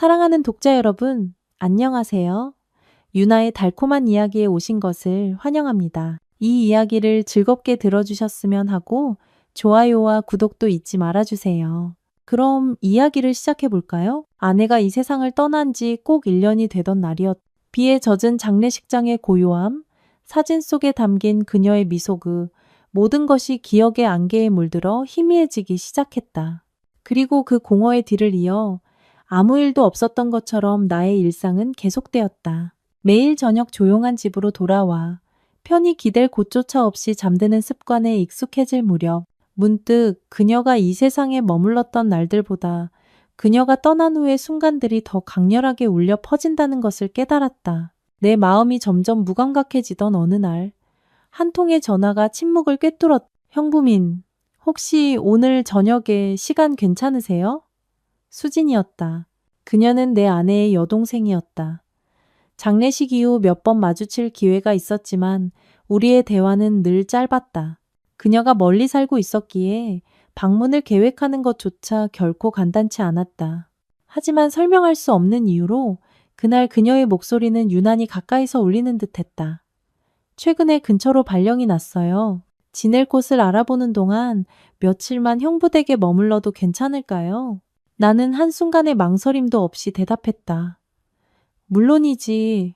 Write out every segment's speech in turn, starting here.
사랑하는 독자 여러분, 안녕하세요. 유나의 달콤한 이야기에 오신 것을 환영합니다. 이 이야기를 즐겁게 들어주셨으면 하고 좋아요와 구독도 잊지 말아주세요. 그럼 이야기를 시작해 볼까요? 아내가 이 세상을 떠난 지 꼭 1년이 되던 날이었다. 비에 젖은 장례식장의 고요함, 사진 속에 담긴 그녀의 미소 그 모든 것이 기억의 안개에 물들어 희미해지기 시작했다. 그리고 그 공허의 뒤를 이어 아무 일도 없었던 것처럼 나의 일상은 계속되었다. 매일 저녁 조용한 집으로 돌아와 편히 기댈 곳조차 없이 잠드는 습관에 익숙해질 무렵 문득 그녀가 이 세상에 머물렀던 날들보다 그녀가 떠난 후의 순간들이 더 강렬하게 울려 퍼진다는 것을 깨달았다. 내 마음이 점점 무감각해지던 어느 날, 한 통의 전화가 침묵을 꿰뚫었다. 형부민, 혹시 오늘 저녁에 시간 괜찮으세요? 수진이었다. 그녀는 내 아내의 여동생이었다. 장례식 이후 몇 번 마주칠 기회가 있었지만 우리의 대화는 늘 짧았다. 그녀가 멀리 살고 있었기에 방문을 계획하는 것조차 결코 간단치 않았다. 하지만 설명할 수 없는 이유로 그날 그녀의 목소리는 유난히 가까이서 울리는 듯했다. 최근에 근처로 발령이 났어요. 지낼 곳을 알아보는 동안 며칠만 형부 댁에 머물러도 괜찮을까요? 나는 한순간의 망설임도 없이 대답했다. 물론이지.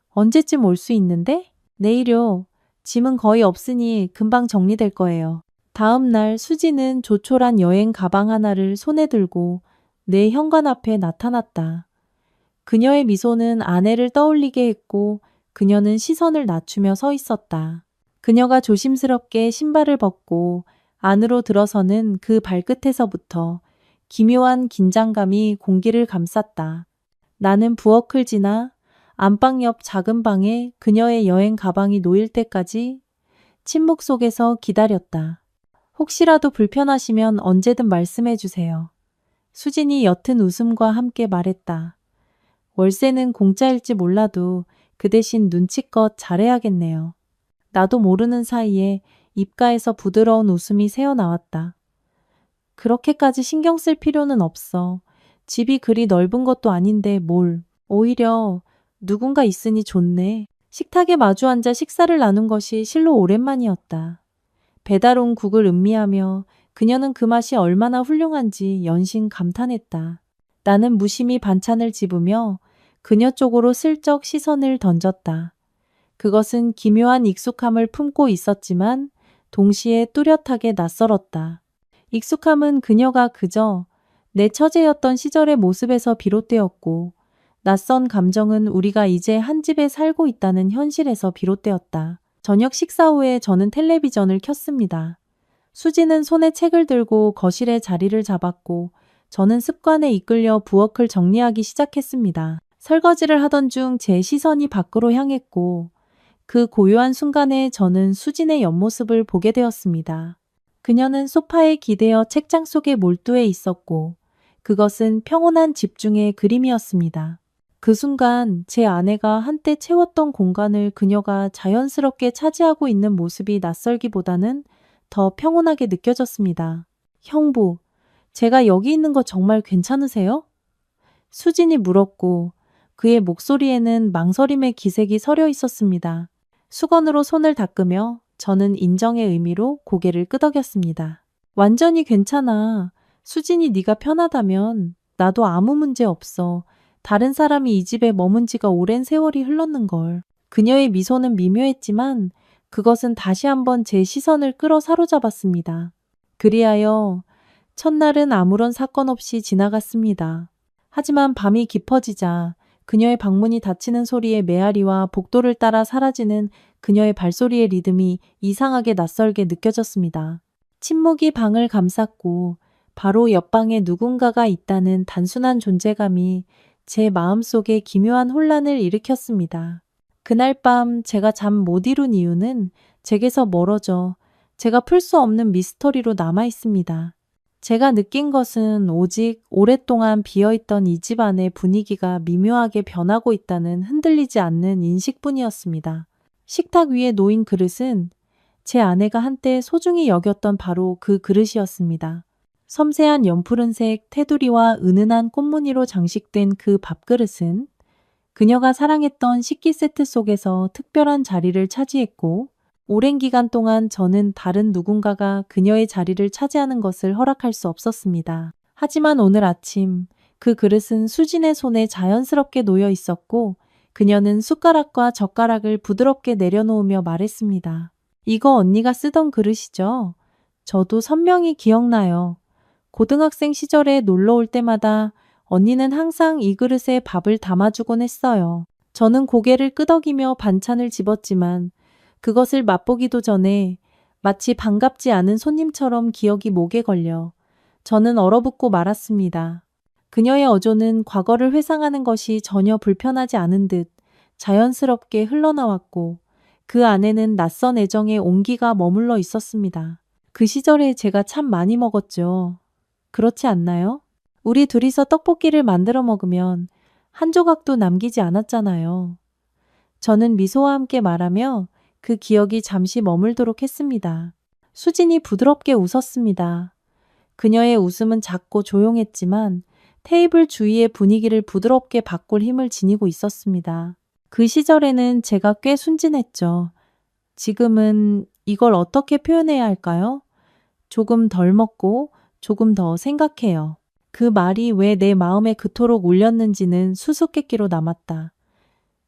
언제쯤 올 수 있는데? 내일요. 짐은 거의 없으니 금방 정리될 거예요. 다음 날 수지는 조촐한 여행 가방 하나를 손에 들고 내 현관 앞에 나타났다. 그녀의 미소는 아내를 떠올리게 했고 그녀는 시선을 낮추며 서 있었다. 그녀가 조심스럽게 신발을 벗고 안으로 들어서는 그 발끝에서부터 기묘한 긴장감이 공기를 감쌌다. 나는 부엌을 지나 안방 옆 작은 방에 그녀의 여행 가방이 놓일 때까지 침묵 속에서 기다렸다. 혹시라도 불편하시면 언제든 말씀해 주세요. 수진이 옅은 웃음과 함께 말했다. 월세는 공짜일지 몰라도 그 대신 눈치껏 잘해야겠네요. 나도 모르는 사이에 입가에서 부드러운 웃음이 새어나왔다. 그렇게까지 신경 쓸 필요는 없어. 집이 그리 넓은 것도 아닌데 뭘. 오히려 누군가 있으니 좋네. 식탁에 마주 앉아 식사를 나눈 것이 실로 오랜만이었다. 배달 온 국을 음미하며 그녀는 그 맛이 얼마나 훌륭한지 연신 감탄했다. 나는 무심히 반찬을 집으며 그녀 쪽으로 슬쩍 시선을 던졌다. 그것은 기묘한 익숙함을 품고 있었지만 동시에 뚜렷하게 낯설었다. 익숙함은 그녀가 그저 내 처제였던 시절의 모습에서 비롯되었고 낯선 감정은 우리가 이제 한 집에 살고 있다는 현실에서 비롯되었다. 저녁 식사 후에 저는 텔레비전을 켰습니다. 수지는 손에 책을 들고 거실에 자리를 잡았고 저는 습관에 이끌려 부엌을 정리하기 시작했습니다. 설거지를 하던 중 제 시선이 밖으로 향했고 그 고요한 순간에 저는 수진의 옆모습을 보게 되었습니다. 그녀는 소파에 기대어 책장 속에 몰두해 있었고 그것은 평온한 집중의 그림이었습니다. 그 순간 제 아내가 한때 채웠던 공간을 그녀가 자연스럽게 차지하고 있는 모습이 낯설기보다는 더 평온하게 느껴졌습니다. 형부, 제가 여기 있는 거 정말 괜찮으세요? 수진이 물었고 그의 목소리에는 망설임의 기색이 서려 있었습니다. 수건으로 손을 닦으며 저는 인정의 의미로 고개를 끄덕였습니다. 완전히 괜찮아. 수진이 네가 편하다면 나도 아무 문제 없어. 다른 사람이 이 집에 머문 지가 오랜 세월이 흘렀는걸. 그녀의 미소는 미묘했지만 그것은 다시 한번 제 시선을 끌어 사로잡았습니다. 그리하여 첫날은 아무런 사건 없이 지나갔습니다. 하지만 밤이 깊어지자 그녀의 방문이 닫히는 소리의 메아리와 복도를 따라 사라지는 그녀의 발소리의 리듬이 이상하게 낯설게 느껴졌습니다. 침묵이 방을 감쌌고 바로 옆방에 누군가가 있다는 단순한 존재감이 제 마음속에 기묘한 혼란을 일으켰습니다. 그날 밤 제가 잠 못 이룬 이유는 제게서 멀어져 제가 풀 수 없는 미스터리로 남아 있습니다. 제가 느낀 것은 오직 오랫동안 비어있던 이 집 안의 분위기가 미묘하게 변하고 있다는 흔들리지 않는 인식뿐이었습니다. 식탁 위에 놓인 그릇은 제 아내가 한때 소중히 여겼던 바로 그 그릇이었습니다. 섬세한 연푸른색 테두리와 은은한 꽃무늬로 장식된 그 밥그릇은 그녀가 사랑했던 식기 세트 속에서 특별한 자리를 차지했고, 오랜 기간 동안 저는 다른 누군가가 그녀의 자리를 차지하는 것을 허락할 수 없었습니다. 하지만 오늘 아침 그 그릇은 수진의 손에 자연스럽게 놓여 있었고, 그녀는 숟가락과 젓가락을 부드럽게 내려놓으며 말했습니다. 이거 언니가 쓰던 그릇이죠? 저도 선명히 기억나요. 고등학생 시절에 놀러 올 때마다 언니는 항상 이 그릇에 밥을 담아주곤 했어요. 저는 고개를 끄덕이며 반찬을 집었지만 그것을 맛보기도 전에 마치 반갑지 않은 손님처럼 기억이 목에 걸려 저는 얼어붙고 말았습니다. 그녀의 어조는 과거를 회상하는 것이 전혀 불편하지 않은 듯 자연스럽게 흘러나왔고, 그 안에는 낯선 애정의 온기가 머물러 있었습니다. 그 시절에 제가 참 많이 먹었죠. 그렇지 않나요? 우리 둘이서 떡볶이를 만들어 먹으면 한 조각도 남기지 않았잖아요. 저는 미소와 함께 말하며 그 기억이 잠시 머물도록 했습니다. 수진이 부드럽게 웃었습니다. 그녀의 웃음은 작고 조용했지만 테이블 주위의 분위기를 부드럽게 바꿀 힘을 지니고 있었습니다. 그 시절에는 제가 꽤 순진했죠. 지금은 이걸 어떻게 표현해야 할까요? 조금 덜 먹고 조금 더 생각해요. 그 말이 왜 내 마음에 그토록 울렸는지는 수수께끼로 남았다.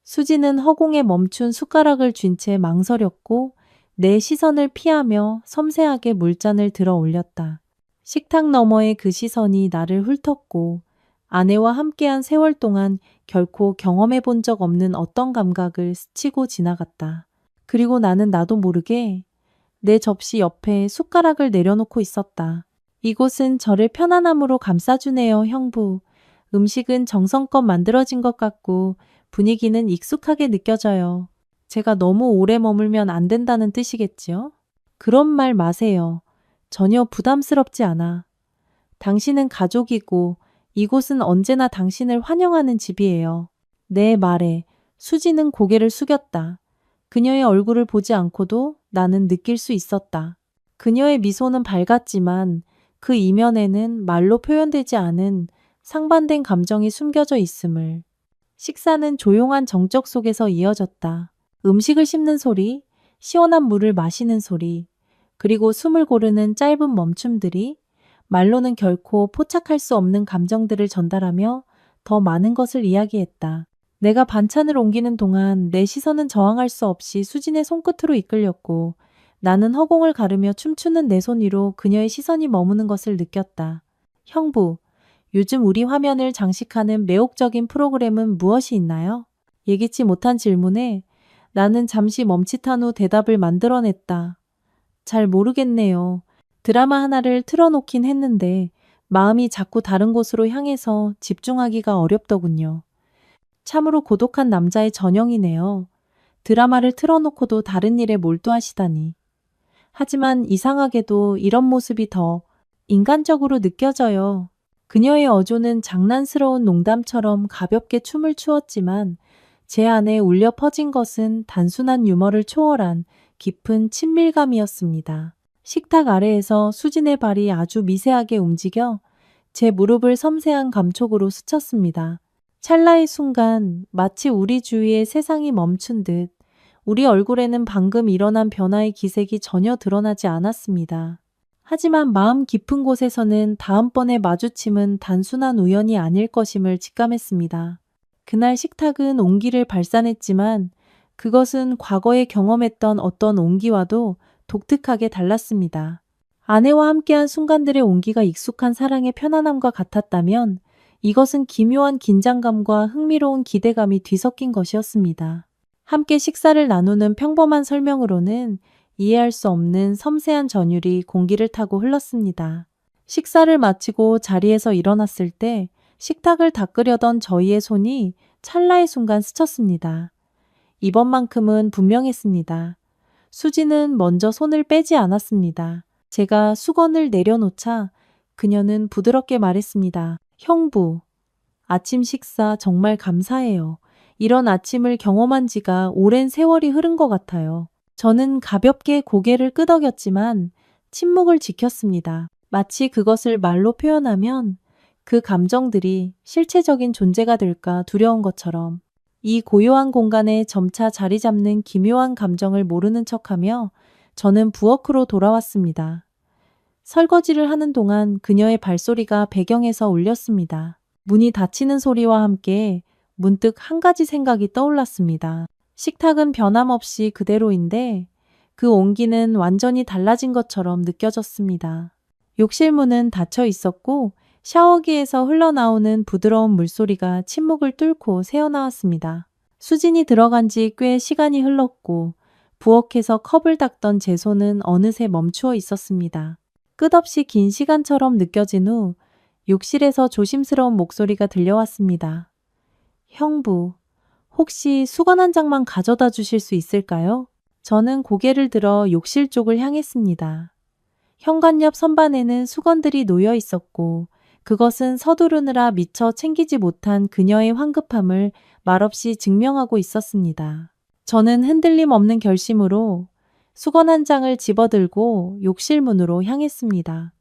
수지는 허공에 멈춘 숟가락을 쥔 채 망설였고 내 시선을 피하며 섬세하게 물잔을 들어 올렸다. 식탁 너머의 그 시선이 나를 훑었고, 아내와 함께한 세월 동안 결코 경험해 본 적 없는 어떤 감각을 스치고 지나갔다. 그리고 나는 나도 모르게 내 접시 옆에 숟가락을 내려놓고 있었다. 이곳은 저를 편안함으로 감싸주네요, 형부. 음식은 정성껏 만들어진 것 같고 분위기는 익숙하게 느껴져요. 제가 너무 오래 머물면 안 된다는 뜻이겠지요? 그런 말 마세요. 전혀 부담스럽지 않아. 당신은 가족이고 이곳은 언제나 당신을 환영하는 집이에요. 내 말에 수지는 고개를 숙였다. 그녀의 얼굴을 보지 않고도 나는 느낄 수 있었다. 그녀의 미소는 밝았지만 그 이면에는 말로 표현되지 않은 상반된 감정이 숨겨져 있음을. 식사는 조용한 정적 속에서 이어졌다. 음식을 씹는 소리, 시원한 물을 마시는 소리, 그리고 숨을 고르는 짧은 멈춤들이 말로는 결코 포착할 수 없는 감정들을 전달하며 더 많은 것을 이야기했다. 내가 반찬을 옮기는 동안 내 시선은 저항할 수 없이 수진의 손끝으로 이끌렸고, 나는 허공을 가르며 춤추는 내 손 위로 그녀의 시선이 머무는 것을 느꼈다. 형부, 요즘 우리 화면을 장식하는 매혹적인 프로그램은 무엇이 있나요? 예기치 못한 질문에 나는 잠시 멈칫한 후 대답을 만들어냈다. 잘 모르겠네요. 드라마 하나를 틀어놓긴 했는데 마음이 자꾸 다른 곳으로 향해서 집중하기가 어렵더군요. 참으로 고독한 남자의 전형이네요. 드라마를 틀어놓고도 다른 일에 몰두하시다니. 하지만 이상하게도 이런 모습이 더 인간적으로 느껴져요. 그녀의 어조는 장난스러운 농담처럼 가볍게 춤을 추었지만 제 안에 울려 퍼진 것은 단순한 유머를 초월한 깊은 친밀감이었습니다. 식탁 아래에서 수진의 발이 아주 미세하게 움직여 제 무릎을 섬세한 감촉으로 스쳤습니다. 찰나의 순간 마치 우리 주위에 세상이 멈춘 듯 우리 얼굴에는 방금 일어난 변화의 기색이 전혀 드러나지 않았습니다. 하지만 마음 깊은 곳에서는 다음번의 마주침은 단순한 우연이 아닐 것임을 직감했습니다. 그날 식탁은 온기를 발산했지만 그것은 과거에 경험했던 어떤 온기와도 독특하게 달랐습니다. 아내와 함께한 순간들의 온기가 익숙한 사랑의 편안함과 같았다면 이것은 기묘한 긴장감과 흥미로운 기대감이 뒤섞인 것이었습니다. 함께 식사를 나누는 평범한 설명으로는 이해할 수 없는 섬세한 전율이 공기를 타고 흘렀습니다. 식사를 마치고 자리에서 일어났을 때 식탁을 닦으려던 저희의 손이 찰나의 순간 스쳤습니다. 이번만큼은 분명했습니다. 수지는 먼저 손을 빼지 않았습니다. 제가 수건을 내려놓자 그녀는 부드럽게 말했습니다. 형부, 아침 식사 정말 감사해요. 이런 아침을 경험한 지가 오랜 세월이 흐른 것 같아요. 저는 가볍게 고개를 끄덕였지만 침묵을 지켰습니다. 마치 그것을 말로 표현하면 그 감정들이 실체적인 존재가 될까 두려운 것처럼 이 고요한 공간에 점차 자리 잡는 기묘한 감정을 모르는 척하며 저는 부엌으로 돌아왔습니다. 설거지를 하는 동안 그녀의 발소리가 배경에서 울렸습니다. 문이 닫히는 소리와 함께 문득 한 가지 생각이 떠올랐습니다. 식탁은 변함없이 그대로인데 그 온기는 완전히 달라진 것처럼 느껴졌습니다. 욕실 문은 닫혀 있었고 샤워기에서 흘러나오는 부드러운 물소리가 침묵을 뚫고 새어나왔습니다. 수진이 들어간 지 꽤 시간이 흘렀고 부엌에서 컵을 닦던 제 손은 어느새 멈추어 있었습니다. 끝없이 긴 시간처럼 느껴진 후 욕실에서 조심스러운 목소리가 들려왔습니다. 형부, 혹시 수건 한 장만 가져다 주실 수 있을까요? 저는 고개를 들어 욕실 쪽을 향했습니다. 현관 옆 선반에는 수건들이 놓여 있었고 그것은 서두르느라 미처 챙기지 못한 그녀의 황급함을 말없이 증명하고 있었습니다. 저는 흔들림 없는 결심으로 수건 한 장을 집어들고 욕실 문으로 향했습니다.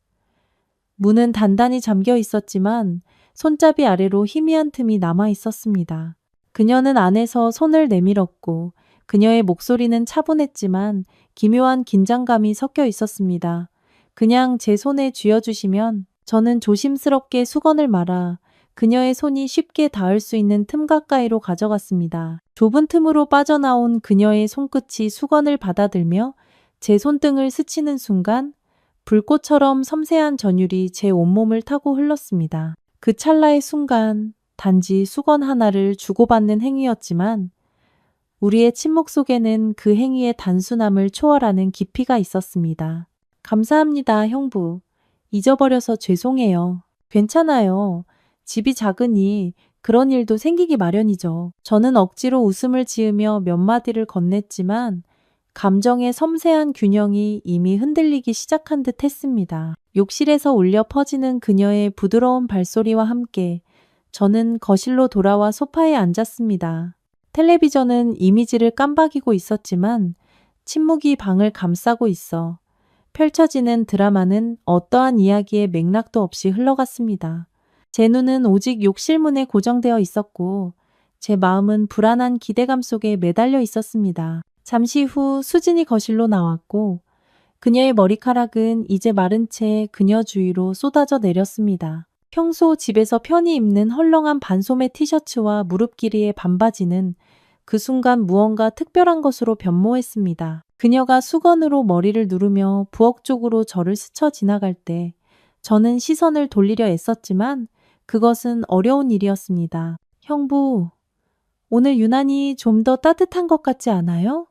문은 단단히 잠겨 있었지만 손잡이 아래로 희미한 틈이 남아 있었습니다. 그녀는 안에서 손을 내밀었고 그녀의 목소리는 차분했지만 기묘한 긴장감이 섞여 있었습니다. 그냥 제 손에 쥐어주시면 저는 조심스럽게 수건을 말아 그녀의 손이 쉽게 닿을 수 있는 틈 가까이로 가져갔습니다. 좁은 틈으로 빠져나온 그녀의 손끝이 수건을 받아들며 제 손등을 스치는 순간 불꽃처럼 섬세한 전율이 제 온몸을 타고 흘렀습니다. 그 찰나의 순간 단지 수건 하나를 주고받는 행위였지만 우리의 침묵 속에는 그 행위의 단순함을 초월하는 깊이가 있었습니다. 감사합니다, 형부. 잊어버려서 죄송해요. 괜찮아요. 집이 작으니 그런 일도 생기기 마련이죠. 저는 억지로 웃음을 지으며 몇 마디를 건넸지만 감정의 섬세한 균형이 이미 흔들리기 시작한 듯 했습니다. 욕실에서 울려 퍼지는 그녀의 부드러운 발소리와 함께 저는 거실로 돌아와 소파에 앉았습니다. 텔레비전은 이미지를 깜박이고 있었지만 침묵이 방을 감싸고 있어 펼쳐지는 드라마는 어떠한 이야기의 맥락도 없이 흘러갔습니다. 제 눈은 오직 욕실문에 고정되어 있었고 제 마음은 불안한 기대감 속에 매달려 있었습니다. 잠시 후 수진이 거실로 나왔고 그녀의 머리카락은 이제 마른 채 그녀 주위로 쏟아져 내렸습니다. 평소 집에서 편히 입는 헐렁한 반소매 티셔츠와 무릎 길이의 반바지는 그 순간 무언가 특별한 것으로 변모했습니다. 그녀가 수건으로 머리를 누르며 부엌 쪽으로 저를 스쳐 지나갈 때 저는 시선을 돌리려 애썼지만 그것은 어려운 일이었습니다. 형부, 오늘 유난히 좀 더 따뜻한 것 같지 않아요?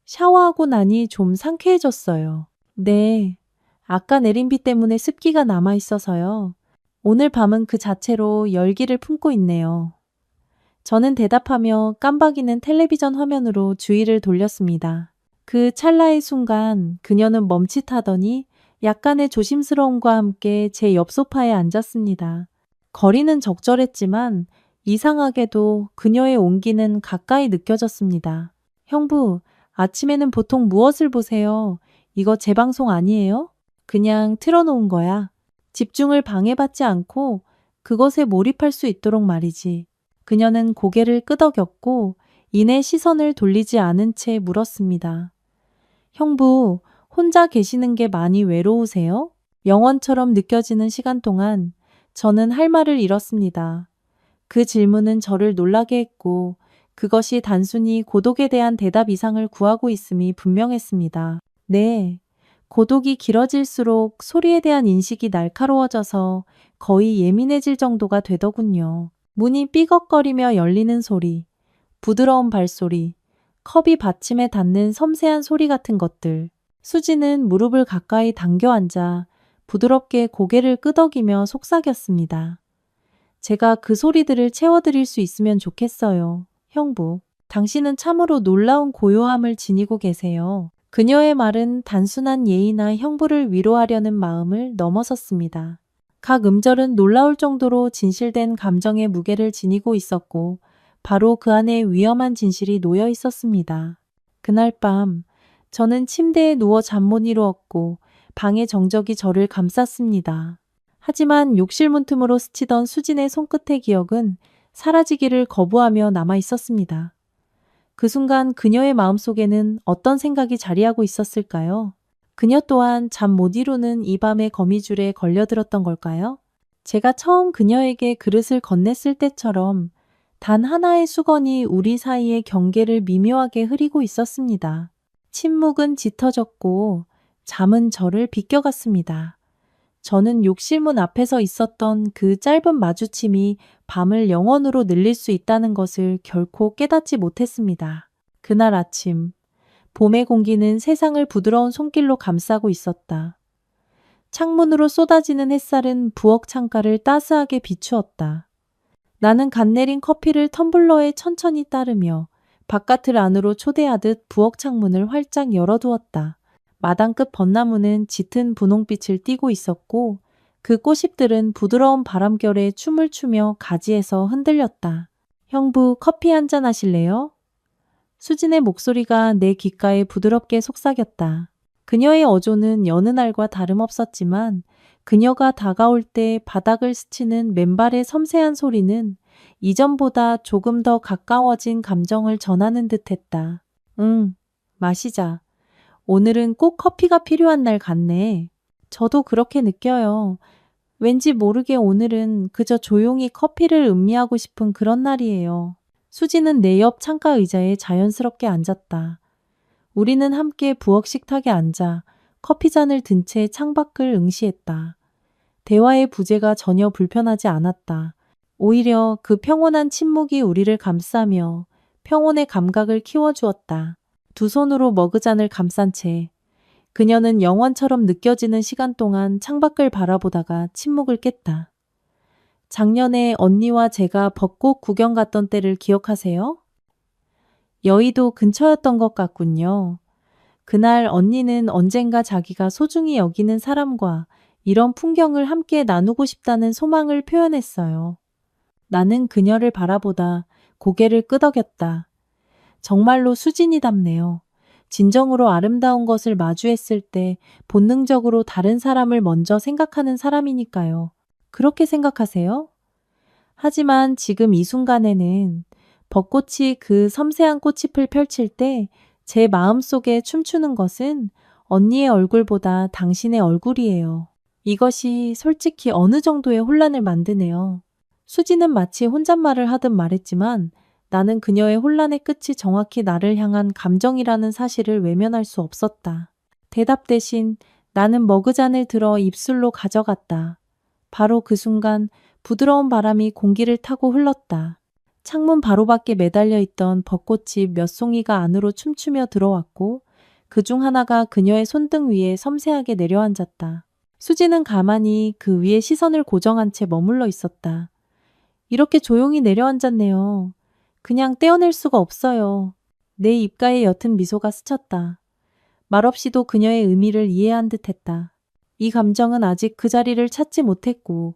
샤워하고 나니 좀 상쾌해졌어요. 네, 아까 내린 비 때문에 습기가 남아 있어서요. 오늘 밤은 그 자체로 열기를 품고 있네요. 저는 대답하며 깜박이는 텔레비전 화면으로 주의를 돌렸습니다. 그 찰나의 순간 그녀는 멈칫하더니 약간의 조심스러움과 함께 제 옆 소파에 앉았습니다. 거리는 적절했지만 이상하게도 그녀의 온기는 가까이 느껴졌습니다. 형부, 아침에는 보통 무엇을 보세요? 이거 재방송 아니에요? 그냥 틀어놓은 거야. 집중을 방해받지 않고 그것에 몰입할 수 있도록 말이지. 그녀는 고개를 끄덕였고 이내 시선을 돌리지 않은 채 물었습니다. 형부, 혼자 계시는 게 많이 외로우세요? 영원처럼 느껴지는 시간 동안 저는 할 말을 잃었습니다. 그 질문은 저를 놀라게 했고 그것이 단순히 고독에 대한 대답 이상을 구하고 있음이 분명했습니다. 네, 고독이 길어질수록 소리에 대한 인식이 날카로워져서 거의 예민해질 정도가 되더군요. 문이 삐걱거리며 열리는 소리, 부드러운 발소리, 컵이 받침에 닿는 섬세한 소리 같은 것들. 수지는 무릎을 가까이 당겨 앉아 부드럽게 고개를 끄덕이며 속삭였습니다. 제가 그 소리들을 채워드릴 수 있으면 좋겠어요. 형부, 당신은 참으로 놀라운 고요함을 지니고 계세요. 그녀의 말은 단순한 예의나 형부를 위로하려는 마음을 넘어섰습니다. 각 음절은 놀라울 정도로 진실된 감정의 무게를 지니고 있었고 바로 그 안에 위험한 진실이 놓여 있었습니다. 그날 밤 저는 침대에 누워 잠 못 이루었고 방의 정적이 저를 감쌌습니다. 하지만 욕실 문틈으로 스치던 수진의 손끝의 기억은 사라지기를 거부하며 남아 있었습니다. 그 순간 그녀의 마음속에는 어떤 생각이 자리하고 있었을까요? 그녀 또한 잠 못 이루는 이 밤의 거미줄에 걸려들었던 걸까요? 제가 처음 그녀에게 그릇을 건넸을 때처럼 단 하나의 수건이 우리 사이의 경계를 미묘하게 흐리고 있었습니다. 침묵은 짙어졌고 잠은 저를 비껴갔습니다. 저는 욕실문 앞에서 있었던 그 짧은 마주침이 밤을 영원으로 늘릴 수 있다는 것을 결코 깨닫지 못했습니다. 그날 아침, 봄의 공기는 세상을 부드러운 손길로 감싸고 있었다. 창문으로 쏟아지는 햇살은 부엌 창가를 따스하게 비추었다. 나는 갓 내린 커피를 텀블러에 천천히 따르며 바깥을 안으로 초대하듯 부엌 창문을 활짝 열어두었다. 마당 끝 벚나무는 짙은 분홍빛을 띠고 있었고 그 꽃잎들은 부드러운 바람결에 춤을 추며 가지에서 흔들렸다. 형부, 커피 한잔 하실래요? 수진의 목소리가 내 귓가에 부드럽게 속삭였다. 그녀의 어조는 여느 날과 다름없었지만 그녀가 다가올 때 바닥을 스치는 맨발의 섬세한 소리는 이전보다 조금 더 가까워진 감정을 전하는 듯했다. 응, 마시자. 오늘은 꼭 커피가 필요한 날 같네. 저도 그렇게 느껴요. 왠지 모르게 오늘은 그저 조용히 커피를 음미하고 싶은 그런 날이에요. 수지는 내 옆 창가 의자에 자연스럽게 앉았다. 우리는 함께 부엌 식탁에 앉아 커피잔을 든 채 창밖을 응시했다. 대화의 부재가 전혀 불편하지 않았다. 오히려 그 평온한 침묵이 우리를 감싸며 평온의 감각을 키워주었다. 두 손으로 머그잔을 감싼 채 그녀는 영원처럼 느껴지는 시간 동안 창밖을 바라보다가 침묵을 깼다. 작년에 언니와 제가 벚꽃 구경 갔던 때를 기억하세요? 여의도 근처였던 것 같군요. 그날 언니는 언젠가 자기가 소중히 여기는 사람과 이런 풍경을 함께 나누고 싶다는 소망을 표현했어요. 나는 그녀를 바라보다 고개를 끄덕였다. 정말로 수진이답네요. 진정으로 아름다운 것을 마주했을 때 본능적으로 다른 사람을 먼저 생각하는 사람이니까요. 그렇게 생각하세요? 하지만 지금 이 순간에는 벚꽃이 그 섬세한 꽃잎을 펼칠 때 제 마음속에 춤추는 것은 언니의 얼굴보다 당신의 얼굴이에요. 이것이 솔직히 어느 정도의 혼란을 만드네요. 수지는 마치 혼잣말을 하듯 말했지만 나는 그녀의 혼란의 끝이 정확히 나를 향한 감정이라는 사실을 외면할 수 없었다. 대답 대신 나는 머그잔을 들어 입술로 가져갔다. 바로 그 순간 부드러운 바람이 공기를 타고 흘렀다. 창문 바로 밖에 매달려 있던 벚꽃이 몇 송이가 안으로 춤추며 들어왔고 그 중 하나가 그녀의 손등 위에 섬세하게 내려앉았다. 수지는 가만히 그 위에 시선을 고정한 채 머물러 있었다. 이렇게 조용히 내려앉았네요. 그냥 떼어낼 수가 없어요. 내 입가에 옅은 미소가 스쳤다. 말없이도 그녀의 의미를 이해한 듯했다. 이 감정은 아직 그 자리를 찾지 못했고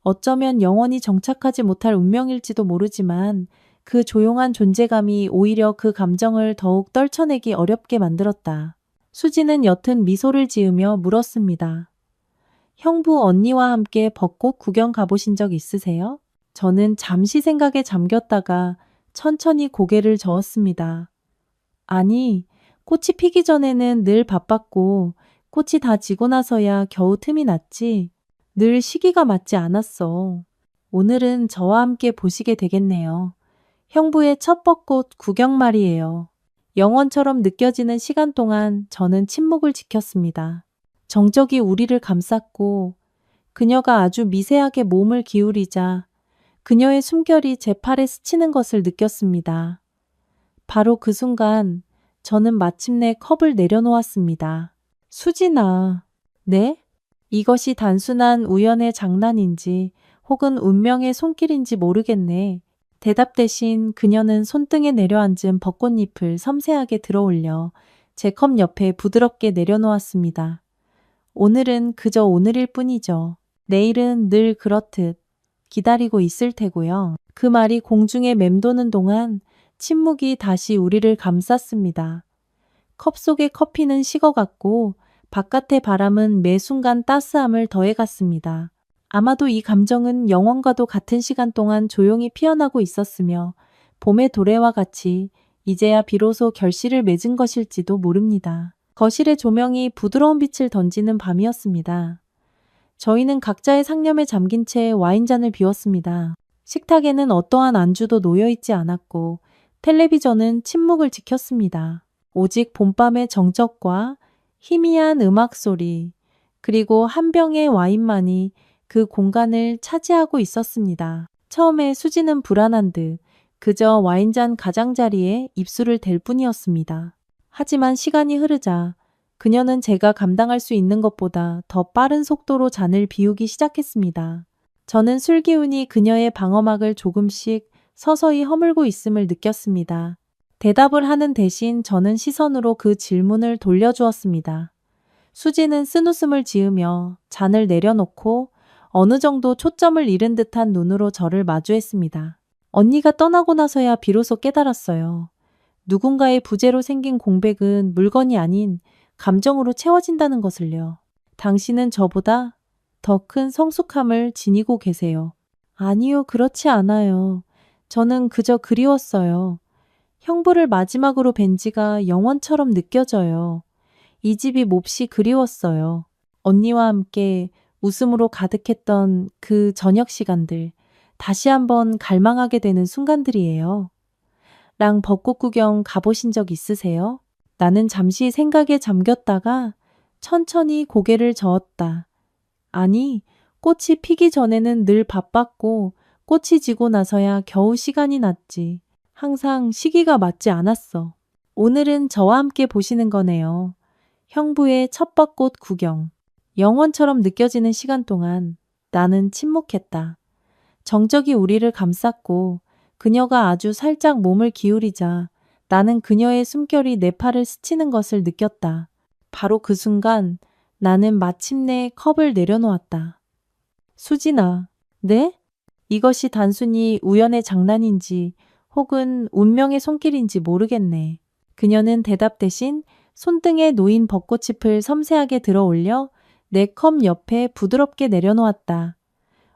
어쩌면 영원히 정착하지 못할 운명일지도 모르지만 그 조용한 존재감이 오히려 그 감정을 더욱 떨쳐내기 어렵게 만들었다. 수지는 옅은 미소를 지으며 물었습니다. 형부 언니와 함께 벚꽃 구경 가보신 적 있으세요? 저는 잠시 생각에 잠겼다가 천천히 고개를 저었습니다. 아니, 꽃이 피기 전에는 늘 바빴고 꽃이 다 지고 나서야 겨우 틈이 났지. 늘 시기가 맞지 않았어. 오늘은 저와 함께 보시게 되겠네요. 형부의 첫 벚꽃 구경 말이에요. 영원처럼 느껴지는 시간 동안 저는 침묵을 지켰습니다. 정적이 우리를 감쌌고 그녀가 아주 미세하게 몸을 기울이자 그녀의 숨결이 제 팔에 스치는 것을 느꼈습니다. 바로 그 순간 저는 마침내 컵을 내려놓았습니다. 수진아, 네? 이것이 단순한 우연의 장난인지 혹은 운명의 손길인지 모르겠네. 대답 대신 그녀는 손등에 내려앉은 벚꽃잎을 섬세하게 들어올려 제 컵 옆에 부드럽게 내려놓았습니다. 오늘은 그저 오늘일 뿐이죠. 내일은 늘 그렇듯 기다리고 있을 테고요. 그 말이 공중에 맴도는 동안 침묵이 다시 우리를 감쌌습니다. 컵 속의 커피는 식어갔고 바깥의 바람은 매 순간 따스함을 더해갔습니다. 아마도 이 감정은 영원과도 같은 시간 동안 조용히 피어나고 있었으며 봄의 도래와 같이 이제야 비로소 결실을 맺은 것일지도 모릅니다. 거실의 조명이 부드러운 빛을 던지는 밤이었습니다. 저희는 각자의 상념에 잠긴 채 와인잔을 비웠습니다. 식탁에는 어떠한 안주도 놓여있지 않았고 텔레비전은 침묵을 지켰습니다. 오직 봄밤의 정적과 희미한 음악 소리, 그리고 한 병의 와인만이 그 공간을 차지하고 있었습니다. 처음에 수지는 불안한 듯 그저 와인잔 가장자리에 입술을 댈 뿐이었습니다. 하지만 시간이 흐르자 그녀는 제가 감당할 수 있는 것보다 더 빠른 속도로 잔을 비우기 시작했습니다. 저는 술 기운이 그녀의 방어막을 조금씩 서서히 허물고 있음을 느꼈습니다. 대답을 하는 대신 저는 시선으로 그 질문을 돌려주었습니다. 수지는 쓴웃음을 지으며 잔을 내려놓고 어느 정도 초점을 잃은 듯한 눈으로 저를 마주했습니다. 언니가 떠나고 나서야 비로소 깨달았어요. 누군가의 부재로 생긴 공백은 물건이 아닌 감정으로 채워진다는 것을요. 당신은 저보다 더 큰 성숙함을 지니고 계세요. 아니요, 그렇지 않아요. 저는 그저 그리웠어요. 형부를 마지막으로 뵌 지가 영원처럼 느껴져요. 이 집이 몹시 그리웠어요. 언니와 함께 웃음으로 가득했던 그 저녁 시간들, 다시 한번 갈망하게 되는 순간들이에요. 랑 벚꽃 구경 가보신 적 있으세요? 나는 잠시 생각에 잠겼다가 천천히 고개를 저었다. 아니, 꽃이 피기 전에는 늘 바빴고 꽃이 지고 나서야 겨우 시간이 났지. 항상 시기가 맞지 않았어. 오늘은 저와 함께 보시는 거네요. 형부의 첫 벚꽃 구경. 영원처럼 느껴지는 시간 동안 나는 침묵했다. 정적이 우리를 감쌌고 그녀가 아주 살짝 몸을 기울이자 나는 그녀의 숨결이 내 팔을 스치는 것을 느꼈다. 바로 그 순간 나는 마침내 컵을 내려놓았다. 수진아, 네? 이것이 단순히 우연의 장난인지 혹은 운명의 손길인지 모르겠네. 그녀는 대답 대신 손등에 놓인 벚꽃잎을 섬세하게 들어 올려 내 컵 옆에 부드럽게 내려놓았다.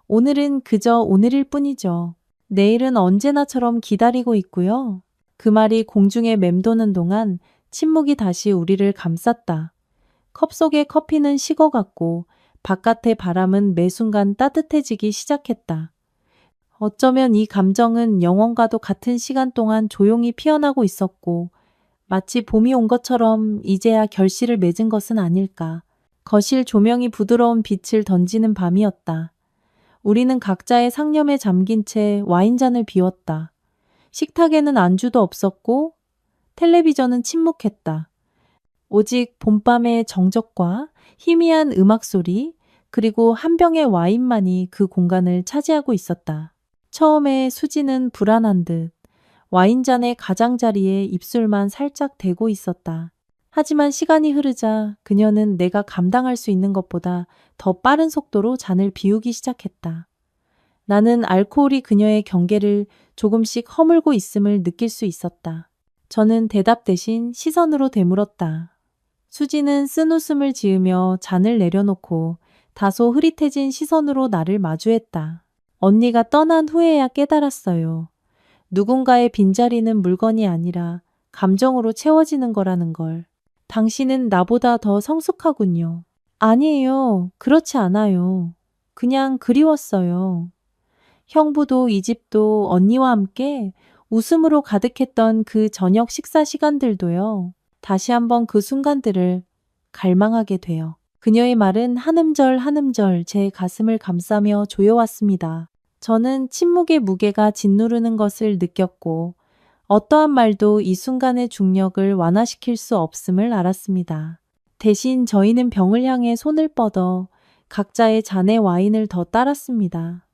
오늘은 그저 오늘일 뿐이죠. 내일은 언제나처럼 기다리고 있고요. 그 말이 공중에 맴도는 동안 침묵이 다시 우리를 감쌌다. 컵 속의 커피는 식어갔고 바깥의 바람은 매 순간 따뜻해지기 시작했다. 어쩌면 이 감정은 영원과도 같은 시간 동안 조용히 피어나고 있었고 마치 봄이 온 것처럼 이제야 결실을 맺은 것은 아닐까. 거실 조명이 부드러운 빛을 던지는 밤이었다. 우리는 각자의 상념에 잠긴 채 와인잔을 비웠다. 식탁에는 안주도 없었고 텔레비전은 침묵했다. 오직 봄밤의 정적과 희미한 음악 소리, 그리고 한 병의 와인만이 그 공간을 차지하고 있었다. 처음에 수지는 불안한 듯 와인잔의 가장자리에 입술만 살짝 대고 있었다. 하지만 시간이 흐르자 그녀는 내가 감당할 수 있는 것보다 더 빠른 속도로 잔을 비우기 시작했다. 나는 알코올이 그녀의 경계를 조금씩 허물고 있음을 느낄 수 있었다. 저는 대답 대신 시선으로 되물었다. 수지는 쓴웃음을 지으며 잔을 내려놓고 다소 흐릿해진 시선으로 나를 마주했다. 언니가 떠난 후에야 깨달았어요. 누군가의 빈자리는 물건이 아니라 감정으로 채워지는 거라는 걸. 당신은 나보다 더 성숙하군요. 아니에요. 그렇지 않아요. 그냥 그리웠어요. 형부도 이 집도 언니와 함께 웃음으로 가득했던 그 저녁 식사 시간들도요. 다시 한번 그 순간들을 갈망하게 돼요. 그녀의 말은 한 음절 한 음절 제 가슴을 감싸며 조여왔습니다. 저는 침묵의 무게가 짓누르는 것을 느꼈고 어떠한 말도 이 순간의 중력을 완화시킬 수 없음을 알았습니다. 대신 저희는 병을 향해 손을 뻗어 각자의 잔의 와인을 더 따랐습니다.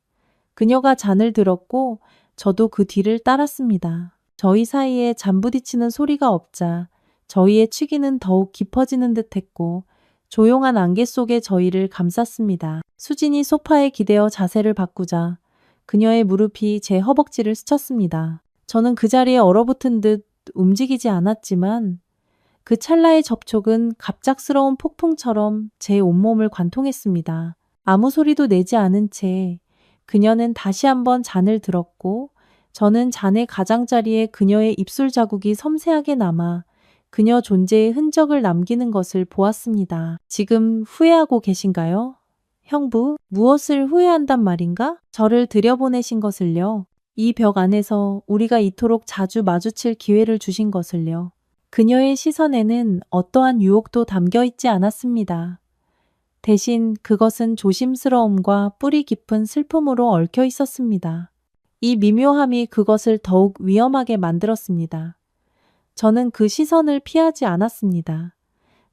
그녀가 잔을 들었고 저도 그 뒤를 따랐습니다. 저희 사이에 잠부딪히는 소리가 없자 저희의 취기는 더욱 깊어지는 듯했고 조용한 안개 속에 저희를 감쌌습니다. 수진이 소파에 기대어 자세를 바꾸자 그녀의 무릎이 제 허벅지를 스쳤습니다. 저는 그 자리에 얼어붙은 듯 움직이지 않았지만 그 찰나의 접촉은 갑작스러운 폭풍처럼 제 온몸을 관통했습니다. 아무 소리도 내지 않은 채 그녀는 다시 한번 잔을 들었고 저는 잔의 가장자리에 그녀의 입술 자국이 섬세하게 남아 그녀 존재의 흔적을 남기는 것을 보았습니다. 지금 후회하고 계신가요? 형부, 무엇을 후회한단 말인가? 저를 들여보내신 것을요. 이 벽 안에서 우리가 이토록 자주 마주칠 기회를 주신 것을요. 그녀의 시선에는 어떠한 유혹도 담겨 있지 않았습니다. 대신 그것은 조심스러움과 뿌리 깊은 슬픔으로 얽혀 있었습니다. 이 미묘함이 그것을 더욱 위험하게 만들었습니다. 저는 그 시선을 피하지 않았습니다.